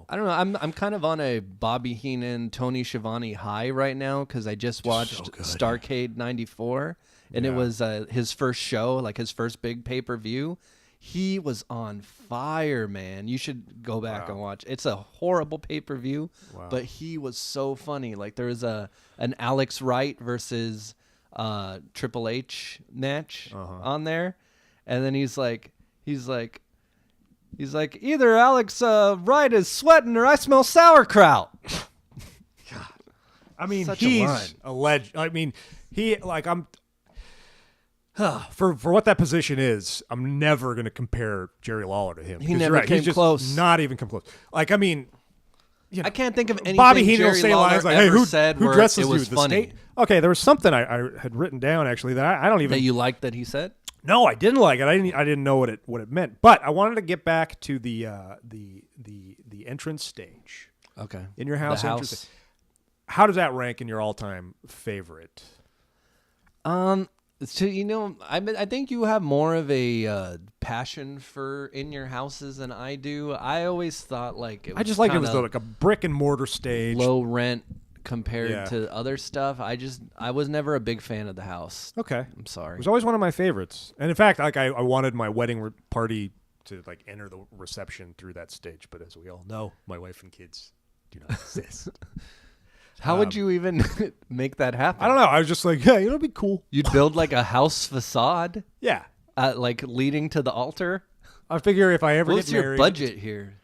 I don't know. I'm kind of on a Bobby Heenan, Tony Schiavone high right now because I just watched Starrcade '94, and it was his first show, like his first big pay-per-view. He was on fire, man. You should go back and watch. It's a horrible pay-per-view, but he was so funny. Like there was an Alex Wright versus Triple H match on there, and then he's like, either Alex Wright is sweating or I smell sauerkraut. God. I mean, Such he's a legend. I mean, for what that position is, I'm never going to compare Jerry Lawler to him. He never came close. Not even come close. Like, I mean, I can't think of anything Bobby Heenan will Jerry say Lawler lines like, ever "Hey, who said where dresses it you? was The funny. state?" Okay, there was something I had written down actually that I don't even. That you liked that he said? No, I didn't like it. I didn't know what it meant. But I wanted to get back to the entrance stage. Okay. In your house, The entrance house. stage. How does that rank in your all-time favorite? So I think you have more of a passion for in your houses than I do. I always thought like I just like it was like a brick and mortar stage. low rent compared to other stuff. I was never a big fan of the house. Okay. I'm sorry. It was always one of my favorites. And in fact, like I wanted my wedding party to like enter the reception through that stage, but as we all know, my wife and kids do not exist. How would you even make that happen? I don't know. I was just like, yeah, it'll be cool. You'd build like a house facade, Yeah. like leading to the altar. I figure if I ever What's get your married, budget here?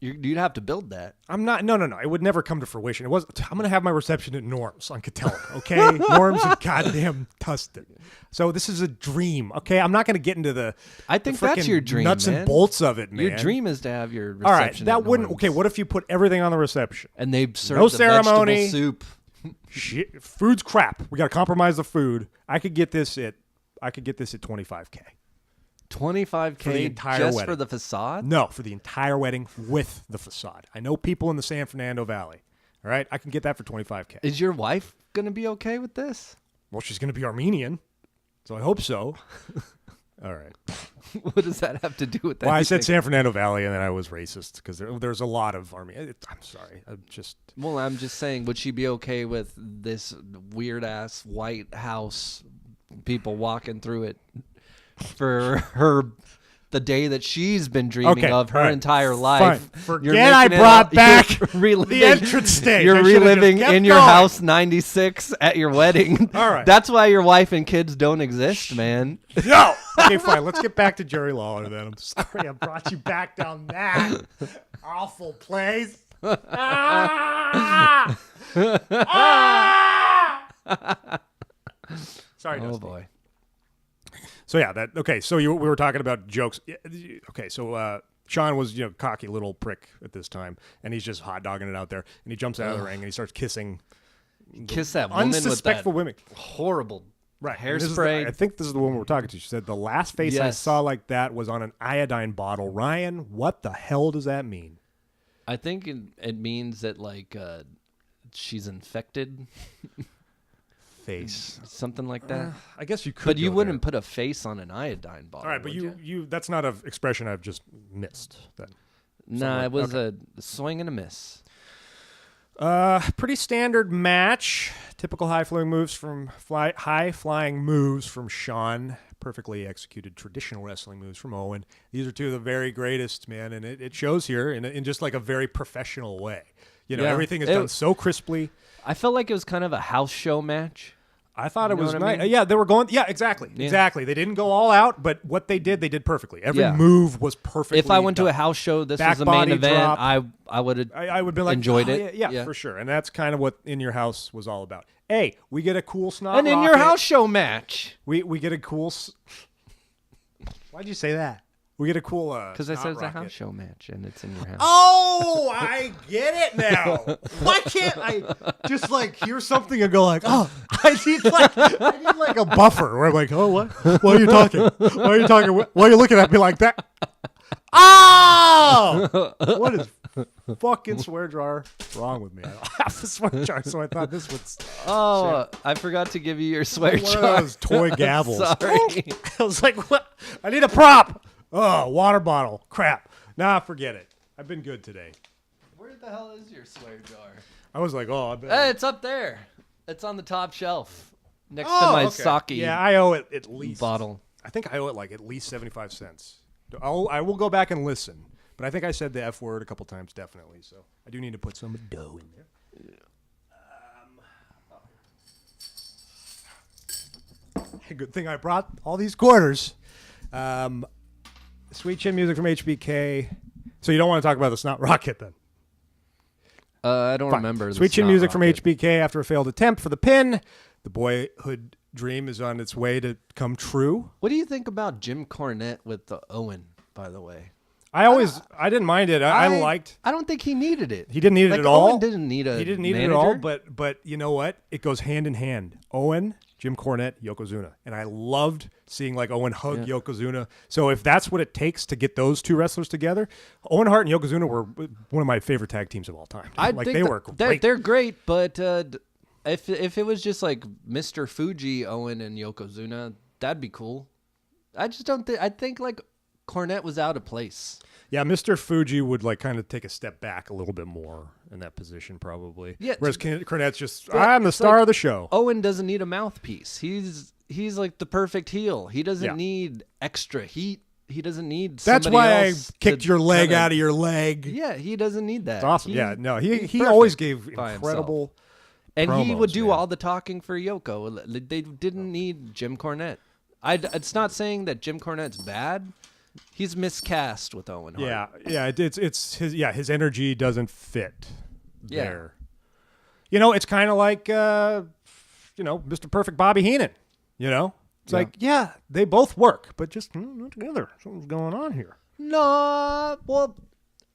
You'd have to build that. I'm not. No. It would never come to fruition. I'm going to have my reception at Norm's on Catella. Okay, Norm's in goddamn Tustin. So this is a dream. Okay, I'm not going to get into the. I think the that's frickin' your dream, nuts man. and bolts of it, man. Your dream is to have your reception. All right, that at wouldn't. Norm's. Okay, what if you put everything on the reception? And they serve No the ceremony. vegetable soup. Food's crap. We got to compromise the food. I could get this at $25K. $25K For the entire just wedding. for the facade? No, for the entire wedding with the facade. I know people in the San Fernando Valley. All right, I can get that for $25K. Is your wife gonna be okay with this? Well, she's going to be Armenian, so I hope so. All right. What does that have to do with that? Well, I said San Fernando Valley, and then I was racist because there's a lot of Armenian. I'm sorry. I'm just saying, would she be okay with this weird ass White House people walking through it for the day that she's been dreaming of her entire life? Fine. Forget I brought back the entrance stage. You're I should've reliving just kept in your going. house 96 at your wedding. All right. That's why your wife and kids don't exist, man. No. Okay, fine. Let's get back to Jerry Lawler then. I'm sorry I brought you back down that awful place. Sorry, Oh Dusty. boy. So yeah, So we were talking about jokes. Okay, so Sean was cocky little prick at this time, and he's just hot dogging it out there, and he jumps out of the ring and he starts kissing Kiss that woman with that unsuspectful women. horrible Right, and this is hairspray. I think this is the one we're talking to. She said the last face I Yes. saw like that was on an iodine bottle. Ryan, what the hell does that mean? I think it means that she's infected, Face. something like that. I guess you could. But you go wouldn't there. put a face on an iodine bottle. All right, but would you that's not an expression I've just missed. Then. Nah, it was a swing and a miss. Pretty standard match. Typical high flying moves from Sean. Perfectly executed traditional wrestling moves from Owen. These are two of the very greatest, man, and it shows here in just like a very professional way. Yeah. Everything is done so crisply. I felt like it was kind of a house show match. I thought it You know was what I nice. mean? Yeah, they were going. Yeah, exactly. Yeah. Exactly. They didn't go all out, but what they did perfectly. Every Yeah. move was perfectly If I went to done. a house show, this Back was the main body event. drop. I would have. I would be like, enjoyed oh, it. Yeah, for sure. And that's kind of what In Your House was all about. Hey, we get a cool snot And in your rocket. house show match. We get a cool. Why'd you say that? We get a cool. Because I snot said it's a rocket. house show match, and it's in your house. Oh, I get it now. Why can't I just hear something and go oh, I need like a buffer where I'm like, oh, what? Why are you talking? Why are you talking? Why are you looking at me like that? Oh, what is fucking swear jar wrong with me? I don't have the swear jar, so I thought this was I forgot to give you your swear one jar. of those toy gavels. Sorry. I was like, what? I need a prop. Oh, water bottle. Crap. Nah, forget it. I've been good today. Where the hell is your swear jar? I was like, oh, I bet. Hey, it's up there. It's on the top shelf next to my sake Yeah, I owe it at least bottle. I think I owe it at least 75 cents. I will go back and listen, but I think I said the F word a couple times, definitely. So I do need to put some dough in there. Good thing I brought all these quarters. Sweet chin music from HBK. So you don't want to talk about the snot rocket then? I don't Fine. remember. Sweet chin snot music rocket. from HBK after a failed attempt for the pin. The boyhood dream is on its way to come true. What do you think about Jim Cornette with the Owen, by the way? I didn't mind it. I liked. I don't think he needed it. He didn't need it Like, at all. Owen didn't need a He didn't need manager. it at all. But you know what? It goes hand in hand. Owen, Jim Cornette, Yokozuna, and I loved seeing Owen hug Yokozuna. So if that's what it takes to get those two wrestlers together, Owen Hart and Yokozuna were one of my favorite tag teams of all time. I think they were great. They're great, but if it was just like Mr. Fuji, Owen, and Yokozuna, that'd be cool. I just don't think. I think Cornette was out of place. Yeah, Mr. Fuji would kind of take a step back a little bit more in that position, probably. Yeah, Whereas Cornette's just, I'm the star of the show. Owen doesn't need a mouthpiece. He's like the perfect heel. He doesn't need extra heat. He doesn't need. That's somebody why I else kicked to your leg kinda- out of your leg. Yeah, he doesn't need that. It's awesome. He- Yeah, no, he he's always perfect gave by incredible. And he would promos, do man. all the talking for Yoko. They didn't need Jim Cornette. It's not saying that Jim Cornette's bad. He's miscast with Owen Hart. Yeah. It's his energy doesn't fit Yeah. there. It's kind of like Mr. Perfect Bobby Heenan. It's they both work, but just not together. Something's going on here. No, well,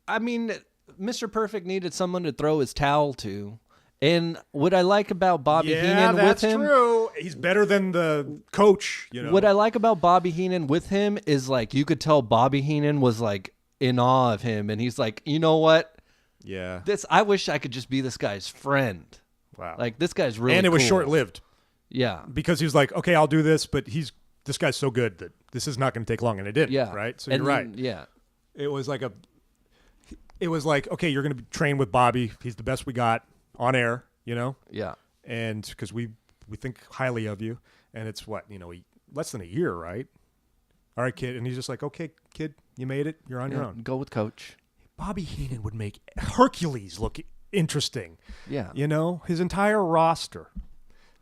I mean, Mr. Perfect needed someone to throw his towel to, And what I like about Bobby Yeah, Heenan with that's him, true. He's better than the coach. You know what I like about Bobby Heenan with him is like you could tell Bobby Heenan was like in awe of him, and he's like, you know what? Yeah. I wish I could just be this guy's friend. Wow. Like this guy's really and it was cool. short-lived Yeah. because he was like, okay, I'll do this, but this guy's so good that this is not going to take long, and it didn't. Yeah. Right. So And you're right. then- Yeah. It was like okay, you're going to train with Bobby. He's the best we got on air. You know. Yeah. And because we think highly of you, and it's less than a year, right? All right, kid. And he's just like, okay, kid, you made it. You're on your own. Go with coach. Bobby Heenan would make Hercules look interesting. Yeah. You know, his entire roster,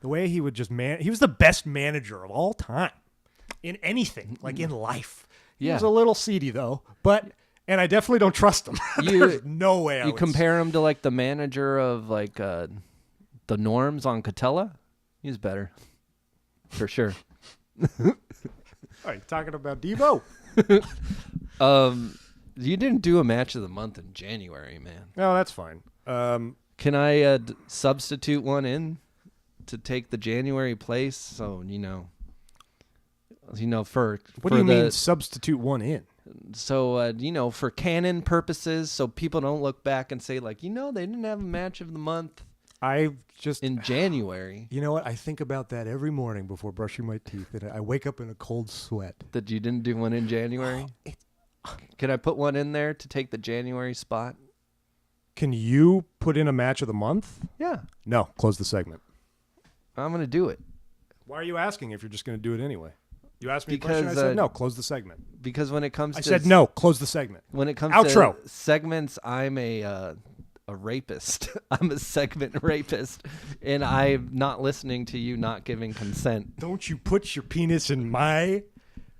the way he would just he was the best manager of all time in anything, like in life. He Yeah. was a little seedy though, and I definitely don't trust him. There's no way I You would compare him to like the manager of like the Norms on Catella. He's better. For sure. Are you talking about Devo? You didn't do a match of the month in January, man. No, that's fine. Can I substitute one in to take the January place? So for What for do you the, mean substitute one in? So for canon purposes, so people don't look back and say like, they didn't have a match of the month I just in January. You know what? I think about that every morning before brushing my teeth, and I wake up in a cold sweat. That you didn't do one in January. Can I put one in there to take the January spot? Can you put in a match of the month? Yeah, No, close the segment. I'm gonna do it Why are you asking if you're just going to do it anyway? You asked me a question, I Because, said no, close the segment. because when it comes I to said no, close the segment. when it comes Outro. to segments, I'm a rapist. I'm a segment rapist, and I'm not listening to you not giving consent. Don't you put your penis in my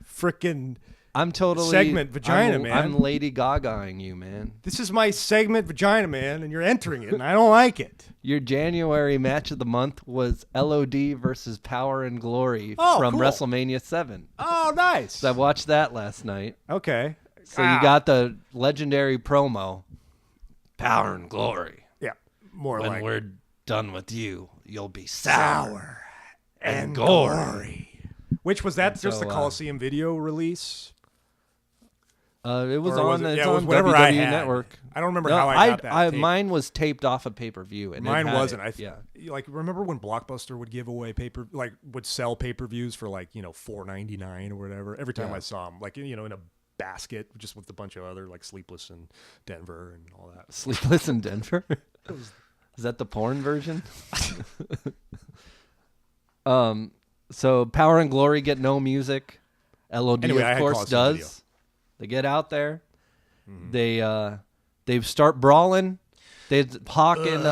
frickin' I'm totally segment vagina, man. I'm Lady Gagaing you, man. This is my segment vagina, man, and you're entering it, and I don't like it. Your January match of the month was LOD versus Power and Glory Oh, from cool. WrestleMania 7. Oh, nice. So I watched that last night. Okay. So you got the legendary promo, Power and Glory. Yeah, more When like we're done with you, you'll be sour and gory. gory. Which was that? Just so, the Coliseum video release? It was Or on. it It's was on whatever WWE I had. Network. I don't remember No, how I got that. tape. mine was taped off a pay-per-view. And it Mine had wasn't. it. Yeah. Like remember when Blockbuster would give away would sell pay-per-views for like $4.99 or whatever every time Yeah. I saw them, like in a basket just with a bunch of other like Sleepless in Denver and all that. Sleepless in Denver. Is that the porn version? So Power and Glory get no music. LOD Anyway, I of had course Coliseum does. video. They get out there. They start brawling. They Hawk and What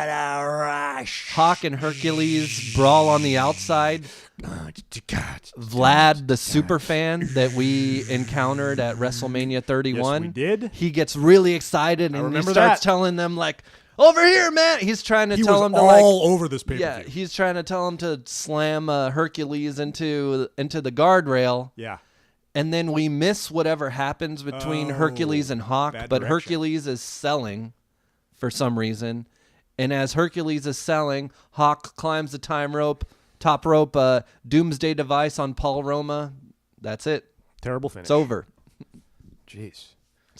a rush. Hawk and Hercules brawl on the outside. Vlad, the super fan that we encountered at WrestleMania 31, Yes, we did. He gets really excited and he remember starts that. telling them like, "Over here, man!" He's trying to He tell was him to like, all over this pay-per-view. yeah, he's trying to tell him to slam Hercules into the guardrail. Yeah. And then we miss whatever happens between Hercules and Hawk, bad but direction. Hercules is selling for some reason. And as Hercules is selling, Hawk climbs the top rope, doomsday device on Paul Roma. That's it. Terrible finish. It's over. Jeez.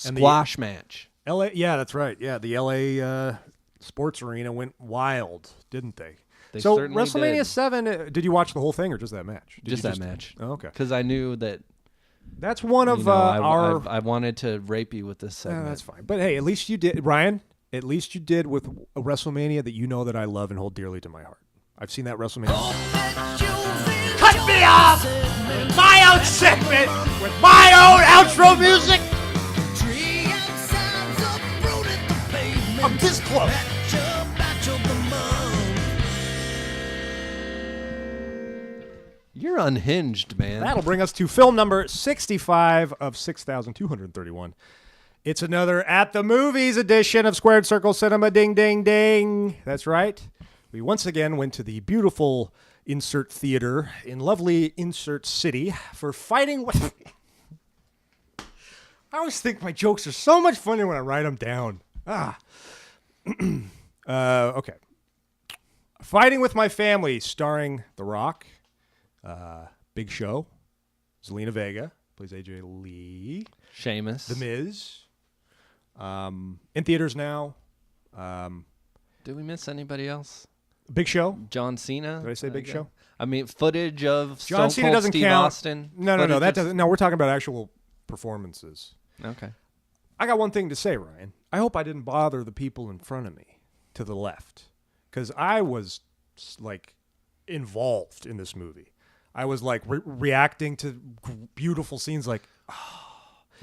And the- Squash match. LA, yeah, that's right. Yeah, the LA sports arena went wild, didn't they? They So certainly WrestleMania did. 7, did you watch the whole thing or just that match? Did Just you that match. Oh, okay. Because I knew that That's one of I our... wanted to rape you with this segment. that's fine. But hey, at least you did, Ryan, at least you did with a WrestleMania that you know that I love and hold dearly to my heart. I've seen that WrestleMania. Cut me off! My own segment with my own outro music! I'm this close. You're unhinged, man. That'll bring us to film number 65 of 6,231. It's another At the Movies edition of Squared Circle Cinema. Ding, ding, ding. That's right. We once again went to the beautiful Insert Theater in lovely Insert City for Fighting with... I always think my jokes are so much funnier when I write them down. Okay. Fighting with My Family, starring The Rock, Big Show, Zelina Vega plays AJ Lee, Sheamus. The Miz. In theaters now. Did we miss anybody else? Big Show. John Cena. Did I say Big Show? I mean, footage of John Stone Cena Cold doesn't Steve count. Austin. No, Footage that of- doesn't. No, we're talking about actual performances. Okay. I got one thing to say, Ryan. I hope I didn't bother the people in front of me to the left, because I was like involved in this movie. I was like reacting to beautiful scenes, like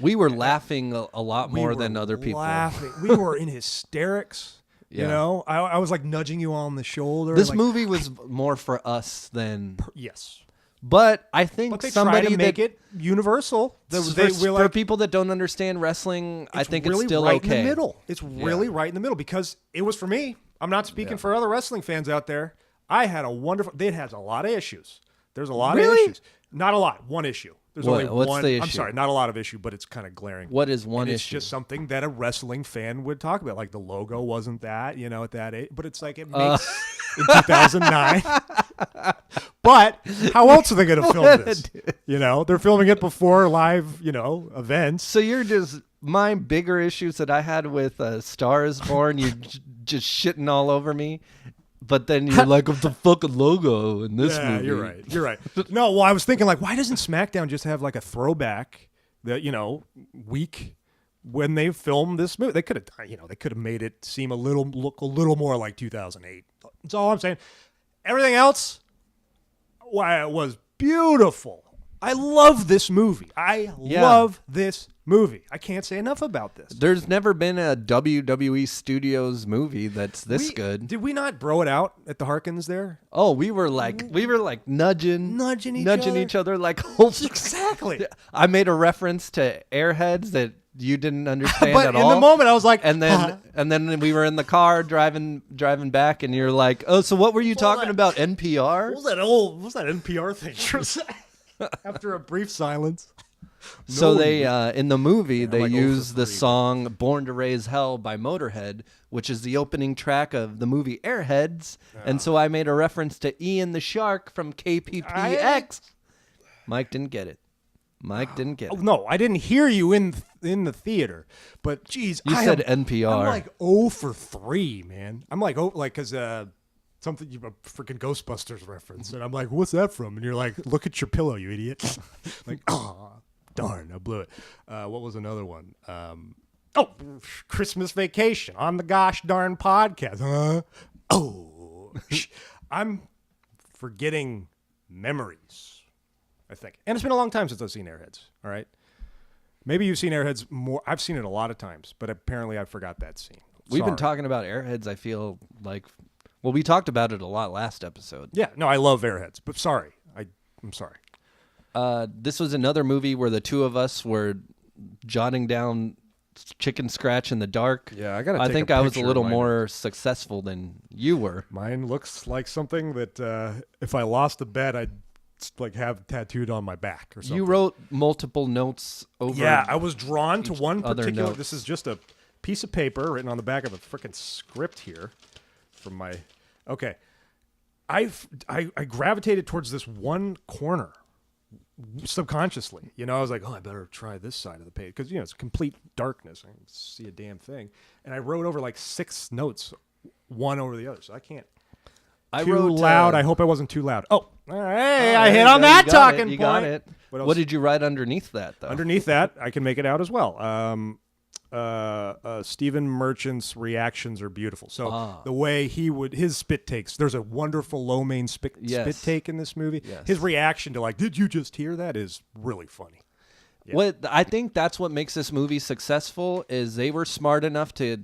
We were laughing a lot we more were than other people. laughing. We were in hysterics. You Yeah. know, I was like nudging you on the shoulder. This like, movie was more for us than. yes, But I think but they somebody try to make that, it universal. for people that don't understand wrestling, I think really it's still right okay. in the middle. It's really right in the middle, because it was for me. I'm not speaking for other wrestling fans out there. I had a wonderful. It has a lot of issues. There's a lot of Really? issues. Not a lot. One issue. There's What? only What's one. the I'm issue? sorry, not a lot of issue, but it's kind of glaring. What is one And issue? It's just something that a wrestling fan would talk about. Like the logo wasn't that, at that age. But it's like it makes in 2009. But how else are they going to film this? They're filming it before live, events. So you're just my bigger issues that I had with Star is Born. You're just shitting all over me, but then you're like, "What's the fucking logo in this Yeah, movie?" you're right. You're right. No, well, I was thinking like, why doesn't SmackDown just have like a throwback that week when they filmed this movie? They could have, they could have made it seem look a little more like 2008. That's all I'm saying. Everything else, why, it was beautiful. I love this movie. I love this movie. I can't say enough about this. There's never been a WWE Studios movie that's this good. Did we not bro it out at the Harkins there? Oh, we were like nudging each other like Exactly. I made a reference to Airheads that you didn't understand But at in all. the moment, I was like, and then we were in the car driving back, and you're like, "Oh, so what were you talking about? NPR?" What was that NPR thing? After a brief silence. So No. they in the movie they like 0 for use the 3. song "Born to Raise Hell" by Motorhead, which is the opening track of the movie Airheads, and so I made a reference to Ian the Shark from KPPX. Mike didn't get it. Oh, no, I didn't hear you in the theater. But geez, You said NPR. I'm like 0 for 3, man. I'm like because something a freaking Ghostbusters reference, and I'm like, what's that from? And you're like, look at your pillow, you idiot. Like, oh, darn, I blew it. What was another one? Christmas Vacation on the gosh darn podcast. I'm forgetting memories, I think. And it's been a long time since I've seen Airheads, all right? Maybe you've seen Airheads more. I've seen it a lot of times, but apparently I forgot that scene. We've been Sorry. talking about Airheads, I feel like. Well, we talked about it a lot last episode. Yeah, no, I love Airheads, but sorry. I'm sorry. This was another movie where the two of us were jotting down chicken scratch in the dark. Yeah, I gotta I take think a I was a picture little of mine. more successful than you were. Mine looks like something that if I lost a bet, I'd like have tattooed on my back or something. You wrote multiple notes over. Yeah, I was drawn to one other particular. notes. This is just a piece of paper written on the back of a freaking script here from my. Okay, I gravitated towards this one corner subconsciously. I was like, oh, I better try this side of the page because it's complete darkness. I can't see a damn thing, and I wrote over like 6 notes, one over the other. So I can't. I Too wrote loud. I hope I wasn't too loud. Oh, hey, I there hit you on go. that You got talking it. point. You got it. What else? What did you write underneath that, though? Underneath that, I can make it out as well. Stephen Merchant's reactions are beautiful. So the way his spit takes, there's a wonderful low main spit take in this movie. Yes. His reaction to like, did you just hear that is really funny. Yeah. What I think that's what makes this movie successful is they were smart enough to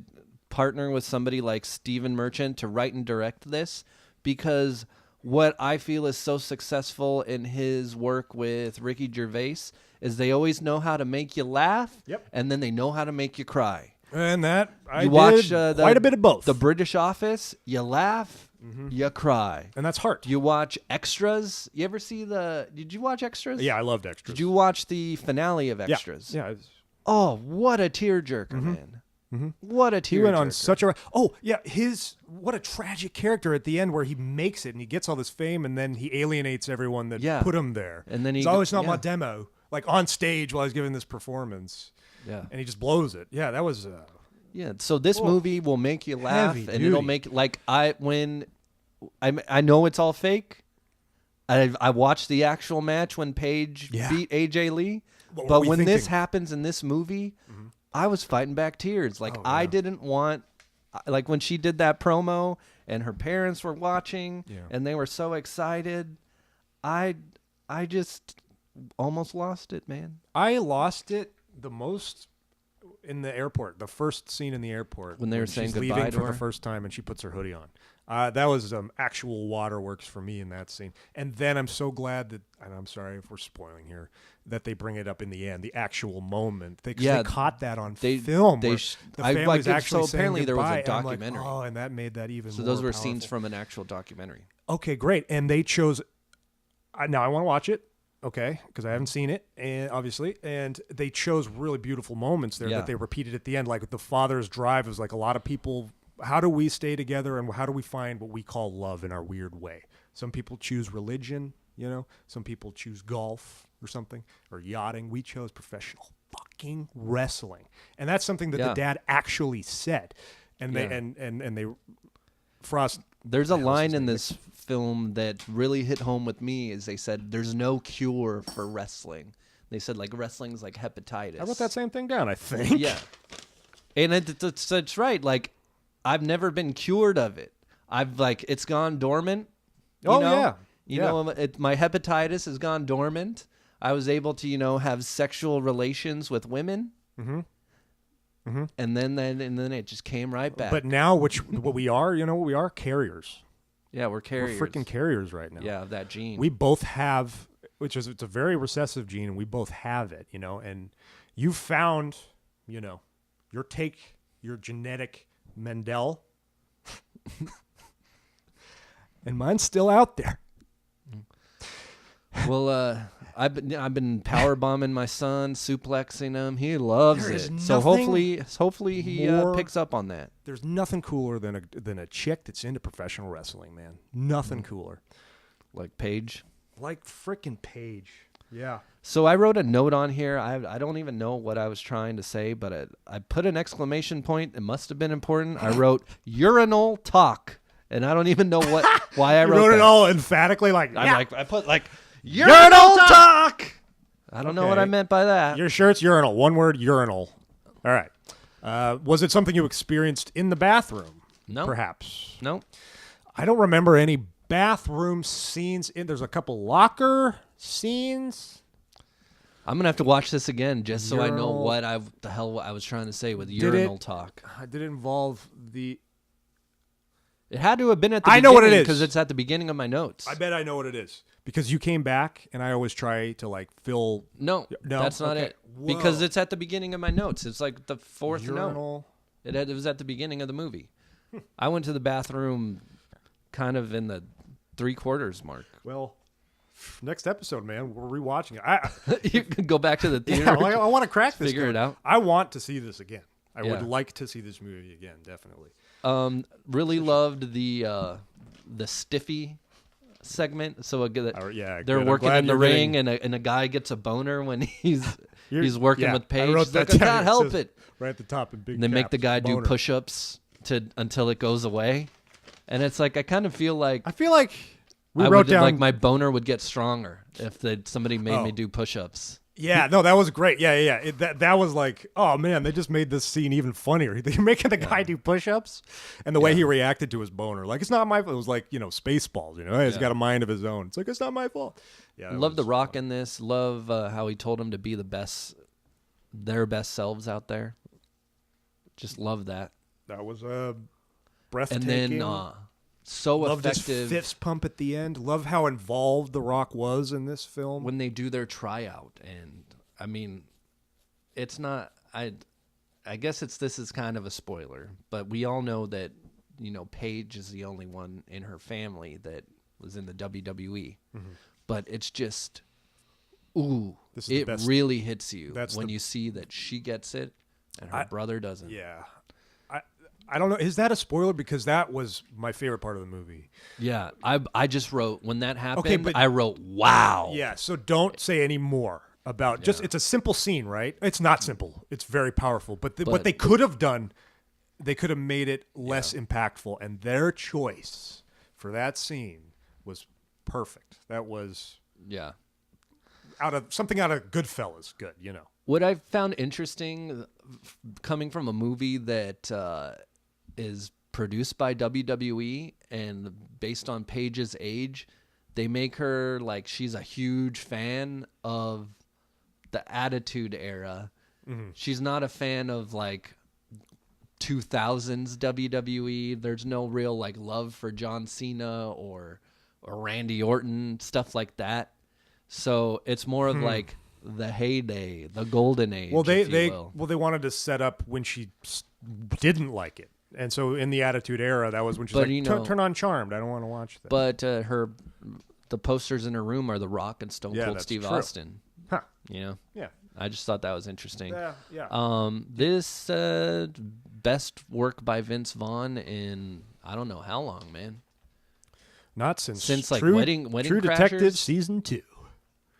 partner with somebody like Stephen Merchant to write and direct this, because what I feel is so successful in his work with Ricky Gervais is they always know how to make you laugh, and then they know how to make you cry. And that I You watch did quite a bit of both. The British Office, you laugh, you cry. And that's hard. You watch Extras. You ever see did you watch Extras? Yeah, I loved Extras. Did you watch the finale of Extras? Yeah. Oh, what a tearjerker, man. What a He went on tearjerker. such a what a tragic character at the end where he makes it and he gets all this fame and then he alienates everyone that put him there. And then he's always not my demo, like on stage while he's giving this performance. Yeah. And he just blows it. Yeah, that was So this movie will make you laugh, Heavy and it'll duty. make I know it's all fake. I watched the actual match when Paige beat AJ Lee, What were but we when this thinking? happens in this movie, I was fighting back tears. Like I didn't want, like when she did that promo and her parents were watching and they were so excited, I just almost lost it, man. I lost it the most in the airport, the first scene in the airport When they were saying she's goodbye leaving to for her? the first time and she puts her hoodie on. That was actual waterworks for me in that scene. And then I'm so glad that, and I'm sorry if we're spoiling here, that they bring it up in the end, the actual moment. They caught that on film. They where sh- the I family's like it, actually so saying apparently there was a goodbye, and I'm like, documentary. oh, and that made that even So more those were powerful. scenes from an actual documentary. Okay, great. And they chose. Now I want to watch it. Okay, because I haven't seen it, and obviously, and they chose really beautiful moments there that they repeated at the end, like with the father's drive. It was like a lot of people. How do we stay together, and how do we find what we call love in our weird way? Some people choose religion, Some people choose golf or something, or yachting. We chose professional fucking wrestling, and that's something that the dad actually said. And they and they Frost. There's a line in this film that really hit home with me is they said there's no cure for wrestling. They said like wrestling's like hepatitis. I wrote that same thing down, I think. Yeah. And it's right. Like I've never been cured of it. I've like it's gone dormant. You know? You know, my hepatitis has gone dormant. I was able to, have sexual relations with women. And then it just came right back. But now, what we are, we are carriers. Yeah, we're carriers. We're freaking carriers right now. Yeah, of that gene. We both have, it's a very recessive gene, and we both have it, and you found, your genetic Mendel, and mine's still out there. Well, I've been power bombing my son, suplexing him. He loves There is it. So hopefully he more- picks up on that. There's nothing cooler than a chick that's into professional wrestling, man. Nothing cooler. Like Paige. Like frickin' Paige. Yeah. So I wrote a note on here. I don't even know what I was trying to say, but I put an exclamation point. It must have been important. I wrote urinal talk, and I don't even know why I You wrote wrote that. it all emphatically, like, I put like urinal talk. I don't know what I meant by that. Your shirt's urinal. One word, urinal. All right. Was it something you experienced in the bathroom? No. Perhaps. No. I don't remember any bathroom scenes. There's a couple locker scenes. I'm gonna have to watch this again just so I know Urinal. what the hell I was trying to say with urinal talk. Did it involve the... It had to have been at the I beginning know what it is. because it's at the beginning of my notes. I bet I know what it is. Because you came back, and I always try to, like, fill... No, that's not Okay. it. Because Whoa. it's at the beginning of my notes. It's like the fourth note. Urinal. It was at the beginning of the movie. I went to the bathroom kind of in the 3/4 mark. Well, next episode, man, we're rewatching it. You can go back to the theater. Yeah, I want to crack this. Figure it out. I want to see this again. I Yeah. would like to see this movie again, definitely. Really loved the stiffy segment. So Yeah, they're good. I'm working glad in the you're ring, getting- and a guy gets a boner when he's working with I Paige. wrote He's like, that I down. can't help says it. Right at the top in big And they make the caps, guy do boner. push-ups until it goes away. And it's like I kind of feel like I feel like we I wrote would down. like my boner would get stronger if somebody made me Oh. do push-ups. Yeah, no, that was great. Yeah. That was like, oh man, they just made this scene even funnier. They're making the guy do push-ups, and the way he reacted to his boner, like it's not my fault. It was like Spaceballs. He's got a mind of his own. It's like it's not my fault. Yeah, it Love The was Rock in this. Love how he told him to be their best selves out there. Just love that. That was And breathtaking. then so Loved his effective fist pump at the end. Love how involved The Rock was in this film. when they do their tryout. And I mean, it's not. I guess this is kind of a spoiler, but we all know that Paige is the only one in her family that was in the WWE. But it's just, This is the it best- really hits you that's when the- you see that she gets it and her brother doesn't. Yeah, I don't know. Is that a spoiler? Because that was my favorite part of the movie. Yeah, I just wrote when that happened. Okay, but- I wrote wow. Yeah, so don't say any more about just it's a simple scene, right? It's not simple. It's very powerful. But what they could have done, they could have made it less impactful, and their choice for that scene was perfect. That was out of Goodfellas good, you know. What I found interesting coming from a movie that is produced by WWE and based on Paige's age, they make her like she's a huge fan of the Attitude Era. Mm-hmm. She's not a fan of like 2000s WWE. There's no real like love for John Cena or Randy Orton, stuff like that. So it's more of like the heyday, the golden age. Well, they wanted to set up when she didn't like it. And so in the Attitude Era, that was when she's like, turn on Charmed. I don't want to watch that. But the posters in her room are The Rock and Stone Cold Steve true. Austin. Huh. You know? Yeah. I just thought that was interesting. Yeah. This best work by Vince Vaughn in I don't know how long, man. Not since like True, Wedding True Detective Crashers? Season 2.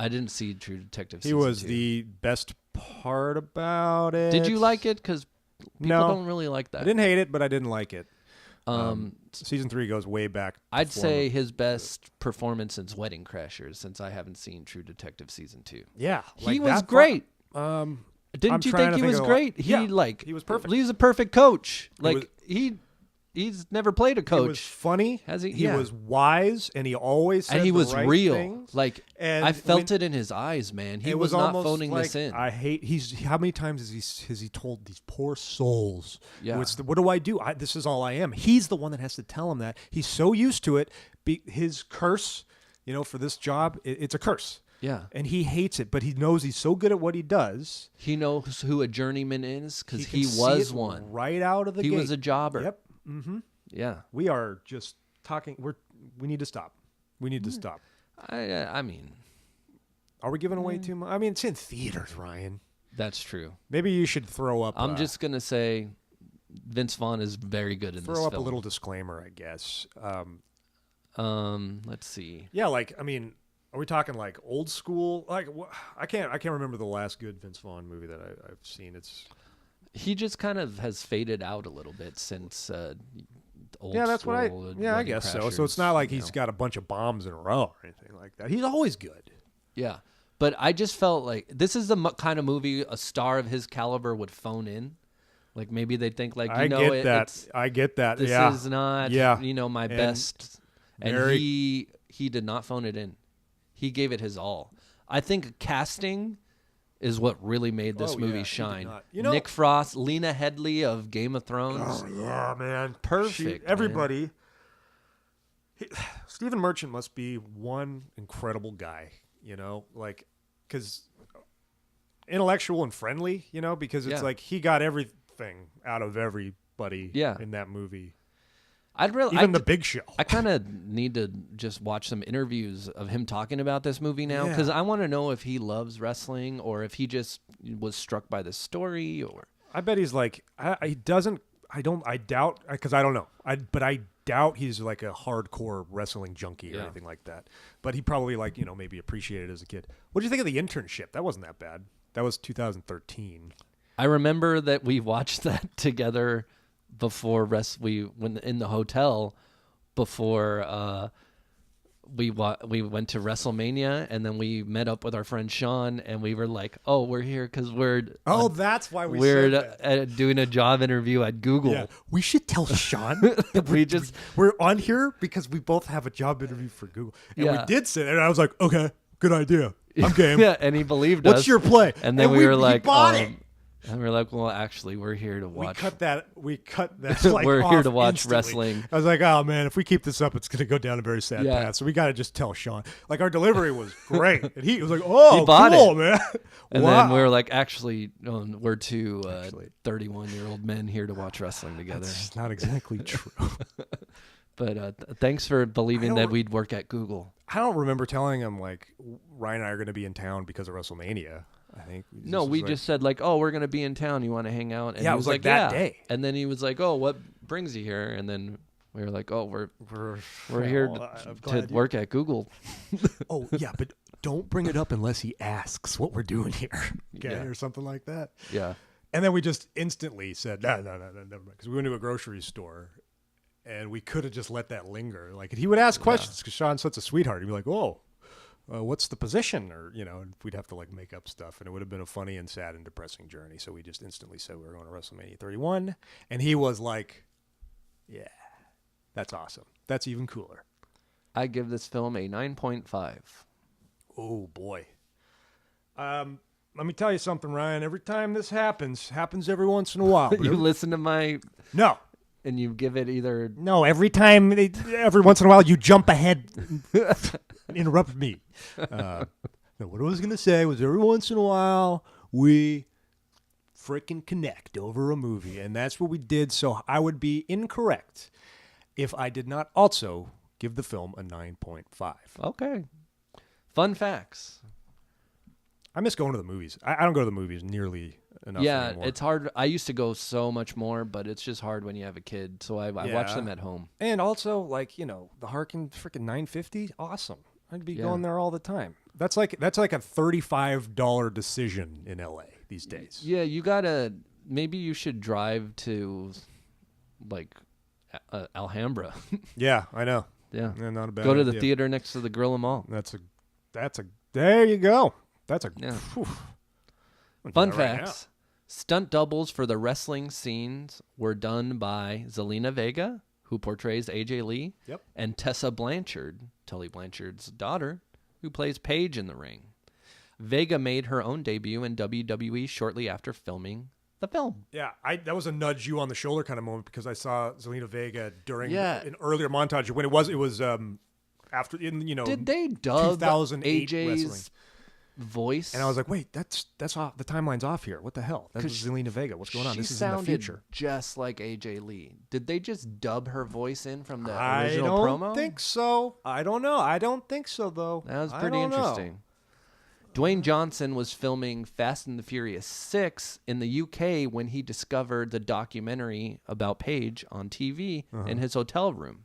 I didn't see True Detective He Season was 2. the best part about it. Did you like it? Because people No. don't really like that. I didn't hate it, but I didn't like it. Season 3 goes way back. I'd say his best performance is Wedding Crashers, since I haven't seen True Detective Season 2. Yeah. He was great. Didn't you think he was great? He was perfect. He's a perfect coach. was- Like he's never played a coach. He was funny. Has he? He Yeah. was wise, and he always said And he the was right real. things. Like And I felt when- it in his eyes, man. He It was not almost phoning like, this in. How many times has he told these poor souls? Yeah. What do I do? This is all I am. He's the one that has to tell him that. He's so used to it. His curse, for this job, it's a curse. Yeah. And he hates it, but he knows he's so good at what he does. He knows who a journeyman is because can he see was it one. right out of the He gate. was a jobber. Yep. Mm-hmm. Yeah. We are just talking. We need to stop. We need to stop. I mean, Are we giving away too much? I mean, it's in theaters, Ryan. that's true. Maybe you should throw up. I'm just gonna say, Vince Vaughn is very good in this throw up film. a little disclaimer, I guess. Let's see. Yeah, are we talking like old school? Like, I can't remember the last good Vince Vaughn movie that I've seen. He just kind of has faded out a little bit since old that's school. what I Wedding guess so. So it's not like he's got a bunch of bombs in a row or anything like that. He's always good. Yeah, but I just felt like this is the kind of movie a star of his caliber would phone in. Like maybe they'd think like, I get that. I get that. This yeah. is not, my best. And he did not phone it in. He gave it his all. I think casting is what really made this movie he did shine. not. Nick Frost, Lena Headey of Game of Thrones. Oh yeah, man, Perfect, everybody. Stephen Merchant must be one incredible guy. Because intellectual and friendly. Because it's like he got everything out of everybody. In that movie. The Big Show. I kind of need to just watch some interviews of him talking about this movie now because I want to know if he loves wrestling or if he just was struck by the story. Or I bet he's like he doesn't. I doubt because I don't know. But I doubt he's like a hardcore wrestling junkie or anything like that. But he probably maybe appreciated it as a kid. What did you think of The Internship? That wasn't that bad. That was 2013. I remember that we watched that together. Before when in the hotel, before we went to WrestleMania, and then we met up with our friend Sean, and we were like, "Oh, we're here because that's why we're doing a job interview at Google." Yeah, we should tell Sean we're on here because we both have a job interview for Google, and we did sit, and I was like, "Okay, good idea, I'm game." Yeah, and he believed us. What's your play? And then we were like, bought it. And we're like, well, actually, we're here to watch. We cut that. Like, we're here to watch instantly. wrestling. I was like, oh man, if we keep this up, it's going to go down a very sad path. So we got to just tell Sean. Like our delivery was great, and he was like, oh, he bought cool, it. Man. And wow. then we were like, actually, we're two 31-year-old men here to watch wrestling together. That's not exactly true. But thanks for believing that we'd work at Google. I don't remember telling him like Ryan and I are going to be in town because of WrestleMania. I think. No, we just said like, oh, we're going to be in town. You want to hang out? And yeah, he it was like that day. And then he was like, oh, brings you here? And then we were like, oh, we're well, here I'm to glad you- work at Google. Oh, yeah, but don't bring it up unless he asks what we're doing here. Okay, Yeah. or something like that. Yeah. And then we just instantly said, no, never mind. Because we went to a grocery store and we could have just let that linger. Like, he would ask questions because Sean's such a sweetheart. He'd be like, oh, what's the position? Or, and we'd have to like make up stuff. And it would have been a funny and sad and depressing journey. So we just instantly said we were going to WrestleMania 31. And he was like, yeah, that's awesome. That's even cooler. I give this film a 9.5. Oh, boy. Let me tell you something, Ryan. Every time this happens every once in a while. You listen to my... No. And you give it either... No, every once in a while you jump ahead and interrupt me. No, what I was going to say was every once in a while we freaking connect over a movie, and that's what we did, so I would be incorrect if I did not also give the film a 9.5. Okay. Fun facts. I miss going to the movies. I don't go to the movies nearly enough anymore. It's hard. I used to go so much more, but it's just hard when you have a kid, so I watch them at home. And also, like, the Harkin freaking 950, awesome. I'd be going there all the time. That's like a $35 decision in LA these days. Yeah, you gotta. Maybe you should drive to, like, Alhambra. Yeah, I know. Yeah, not a bad go to the idea. theater next to the Gorilla Mall. That's a. There you go. That's a. Whew. I'm Fun doing that right facts. Stunt doubles for the wrestling scenes were done by Zelina Vega, who portrays AJ Lee, Yep. and Tessa Blanchard, Tully Blanchard's daughter, who plays Paige in the ring. Vega made her own debut in WWE shortly after filming the film. Yeah, that was a nudge you on the shoulder kind of moment because I saw Zelina Vega during an earlier montage when it was after Did they dub 2008 AJ's wrestling. voice? And I was like, wait, that's off. The timeline's off here. What the hell? That's Zelina Vega. What's going on? She This is in the sounded future. just like AJ Lee. Did they just dub her voice in from the I original don't promo? think so. I don't know. I don't think so, though. That was I pretty don't know. interesting. Dwayne Johnson was filming Fast and the Furious 6 in the UK when he discovered the documentary about Paige on TV in his hotel room.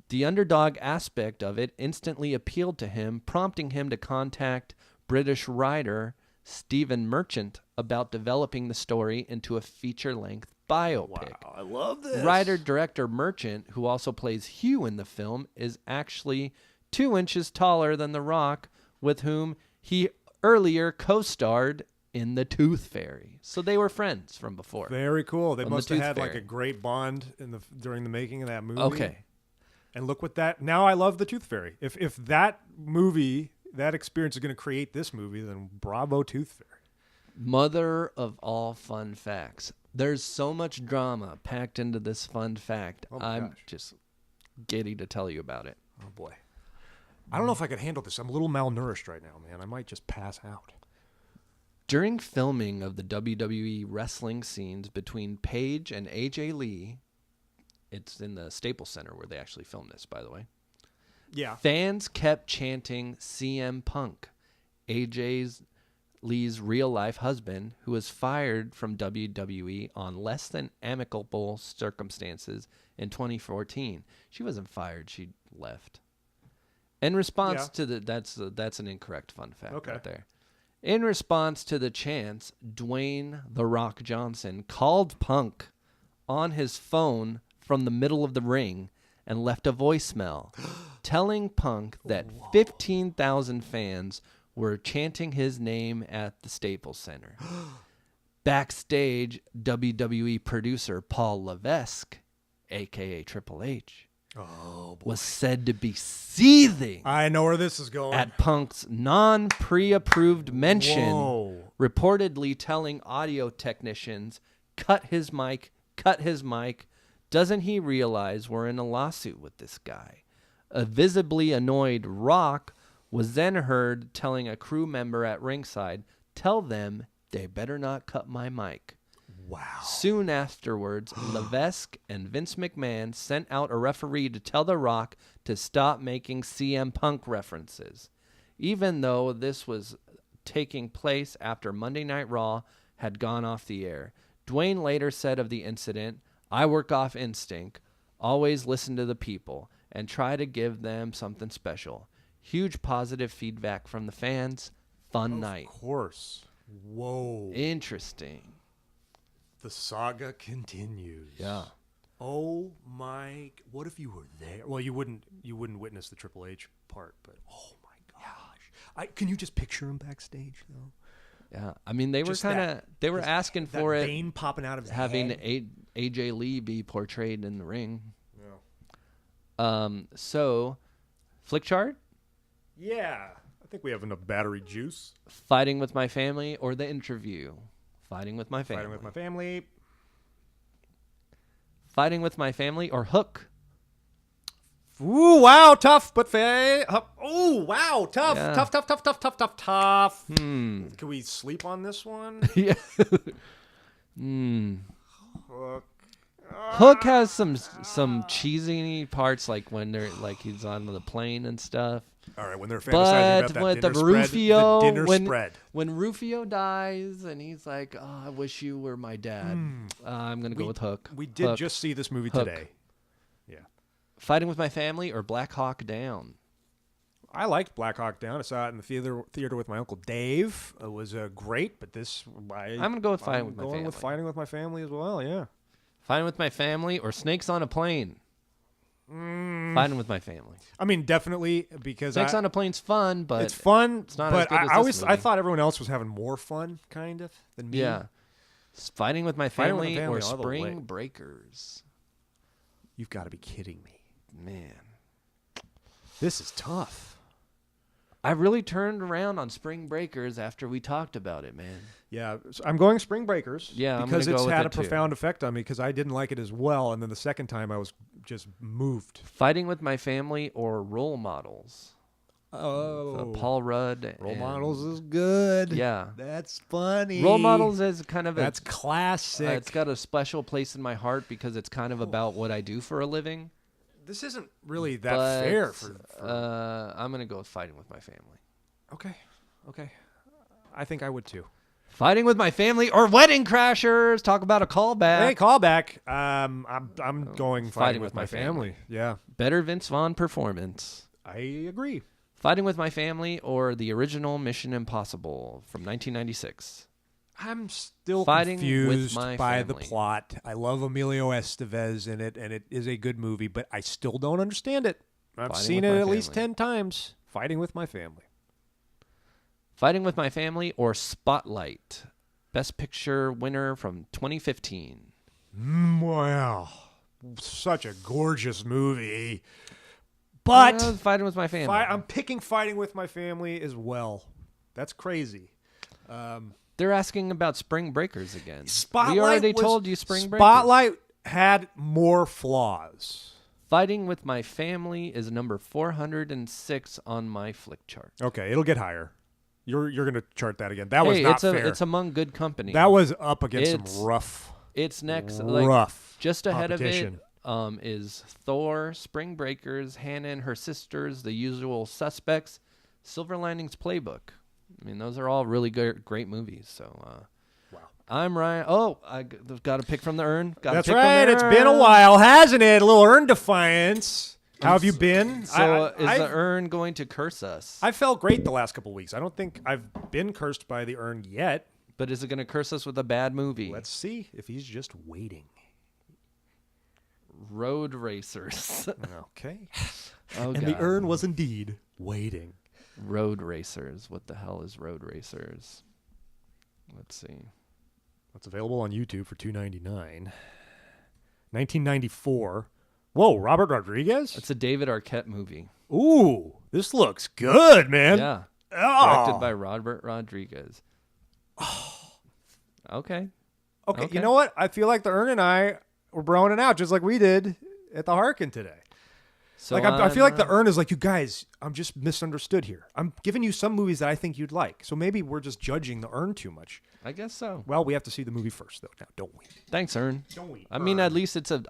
The underdog aspect of it instantly appealed to him, prompting him to contact British writer Stephen Merchant about developing the story into a feature-length biopic. Wow, I love this. Writer-director Merchant, who also plays Hugh in the film, is actually 2 inches taller than The Rock, with whom he earlier co-starred in The Tooth Fairy. So they were friends from before. Very cool. They On the must have Tooth had like Fairy. a great bond during the making of that movie. Okay. And look what that. Now I love The Tooth Fairy. If that movie, that experience is going to create this movie, then bravo Tooth Fairy. Mother of all fun facts. There's so much drama packed into this fun fact. Oh my I'm gosh. just giddy to tell you about it. Oh boy. I don't know if I could handle this. I'm a little malnourished right now, man. I might just pass out. During filming of the WWE wrestling scenes between Paige and AJ Lee, it's in the Staples Center where they actually filmed this, by the way. Yeah. Fans kept chanting CM Punk, AJ Lee's real-life husband, who was fired from WWE on less than amicable circumstances in 2014. She wasn't fired; she left. In response to that's an incorrect fun fact right there. In response to the chants, Dwayne "The Rock" Johnson called Punk on his phone from the middle of the ring and left a voicemail telling Punk that 15,000 fans were chanting his name at the Staples Center. Backstage, WWE producer Paul Levesque, a.k.a. Triple H, was said to be seething I know where this is going. at Punk's non-pre-approved mention, Whoa. reportedly telling audio technicians, cut his mic. Doesn't he realize we're in a lawsuit with this guy? A visibly annoyed Rock was then heard telling a crew member at ringside, tell them they better not cut my mic. Wow. Soon afterwards, Levesque and Vince McMahon sent out a referee to tell The Rock to stop making CM Punk references. Even though this was taking place after Monday Night Raw had gone off the air. Dwayne later said of the incident, I work off instinct, always listen to the people, and try to give them something special. Huge positive feedback from the fans. Fun night. Of course. Whoa. Interesting. The saga continues. Yeah. Oh my! What if you were there? Well, you wouldn't witness the Triple H part, but oh my gosh! Can you just picture him backstage though? Yeah. I mean, they Just were asking for that it, vein popping out of his having head. AJ Lee be portrayed in the ring. Yeah. So, flick chart, Yeah, I think we have enough battery juice. Fighting with My Family, or The Interview. Fighting with My Family. Fighting with my family. Fighting with My Family, or Hook. Ooh, wow, tough, but fair. Oh, wow, tough, Yeah. tough. Can we sleep on this one? Yeah. Hook. Hook has some cheesy parts, like when they're like he's on the plane and stuff. All right, when they're fantasizing But about with that the dinner spread, Rufio, the dinner when spread. when Rufio dies and he's like, "Oh, I wish you were my dad," I'm gonna go with Hook. We did Hook. just see this movie Hook. today. Yeah. Fighting with My Family or Black Hawk Down. I liked Black Hawk Down. I saw it in the theater with my Uncle Dave. It was great, but I'm gonna go with Fighting with My going Family. with Fighting with My Family as well, yeah. Fighting with My Family or Snakes on a Plane. Fighting with My Family. I mean, definitely, because Snakes on a Plane's fun, but it's fun, it's not but as good as I this I movie. thought everyone else was having more fun, kind of, than me. yeah. Fighting with My Fighting with My Family, Family or all the way. Spring Breakers. You've got to be kidding me. Man. This is tough. I really turned around on Spring Breakers after we talked about it, man. Yeah, so I'm going Spring Breakers. Yeah, I'm because gonna it's go with had it a too. profound effect on me because I didn't like it as well, and then the second time I was just moved. Fighting with My Family or Role Models. Oh, Paul Rudd. Role and- Models is good. Yeah. That's funny. Role Models is kind of That's classic. it's got a special place in my heart because it's kind of about what I do for a living. This isn't really that But, fair for I'm gonna go with Fighting with My Family. Okay. I think I would too. Fighting with My Family or Wedding Crashers. Talk about a callback. Hey, callback. I'm going Fighting with with my My family. Yeah, Better Vince Vaughn performance. I agree. Fighting with My Family or the original Mission Impossible from 1996. I'm still Fighting with confused My by the Family. plot. I love Emilio Estevez in it, and it is a good movie, but I still don't understand it. I've Fighting seen with it My at least Family. 10 times. Fighting with my family. Fighting with My Family or Spotlight. Best Picture winner from 2015. Wow. Such a gorgeous movie. But Fighting with My Family. I'm picking Fighting with my family as well. That's crazy. They're asking about Spring Breakers again. Spotlight We already was- told you Spring Breakers. Spotlight had more flaws. Fighting with My Family is number 406 on my flick chart. Okay, it'll get higher. You're gonna chart that again. That was Hey, not it's fair. it's among good company. That was up against It's some rough, It's next, like rough just ahead competition. of it. Is Thor, Spring Breakers, Hannah and Her Sisters, The Usual Suspects, Silver Linings Playbook. I mean, those are all really good, great movies. So, Wow. I'm Ryan. Oh, I got to pick from the urn. That's right. It's been a while, hasn't it? A little Earn Defiance. How have you been? So, is I the urn going to curse us? I felt great the last couple weeks. I don't think I've been cursed by the Urn yet. But is it going to curse us with a bad movie? Let's see if he's just waiting. Road Racers. Okay. Oh, And the God. Urn was indeed waiting. Road Racers. What the hell is Road Racers? Let's see. It's available on YouTube for $2.99. 1994. Whoa, Robert Rodriguez? It's a David Arquette movie. Ooh, this looks good, man. Yeah. Oh. Directed by Robert Rodriguez. Okay. Okay, you know what? I feel like the Urn and I were broing it out just like we did at the Harkin today. So Like I feel like the I'm, Urn is like, you guys, I'm just misunderstood here. I'm giving you some movies that I think you'd like. So maybe we're just judging the Urn too much. I guess so. Well, we have to see the movie first, though. Now, don't we? Thanks, Ern. Don't we? I mean, at least it's a.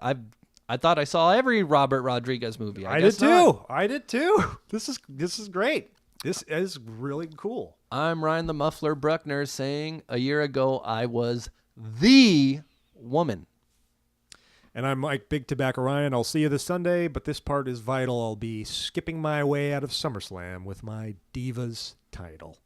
I thought I saw every Robert Rodriguez movie. I did guess too. not. I did too. This is great. This is really cool. I'm Ryan the Muffler Bruckner saying a year ago I was the woman. And I'm Mike Big Tobacco Ryan. I'll see you this Sunday, but this part is vital. I'll be skipping my way out of SummerSlam with my Divas title.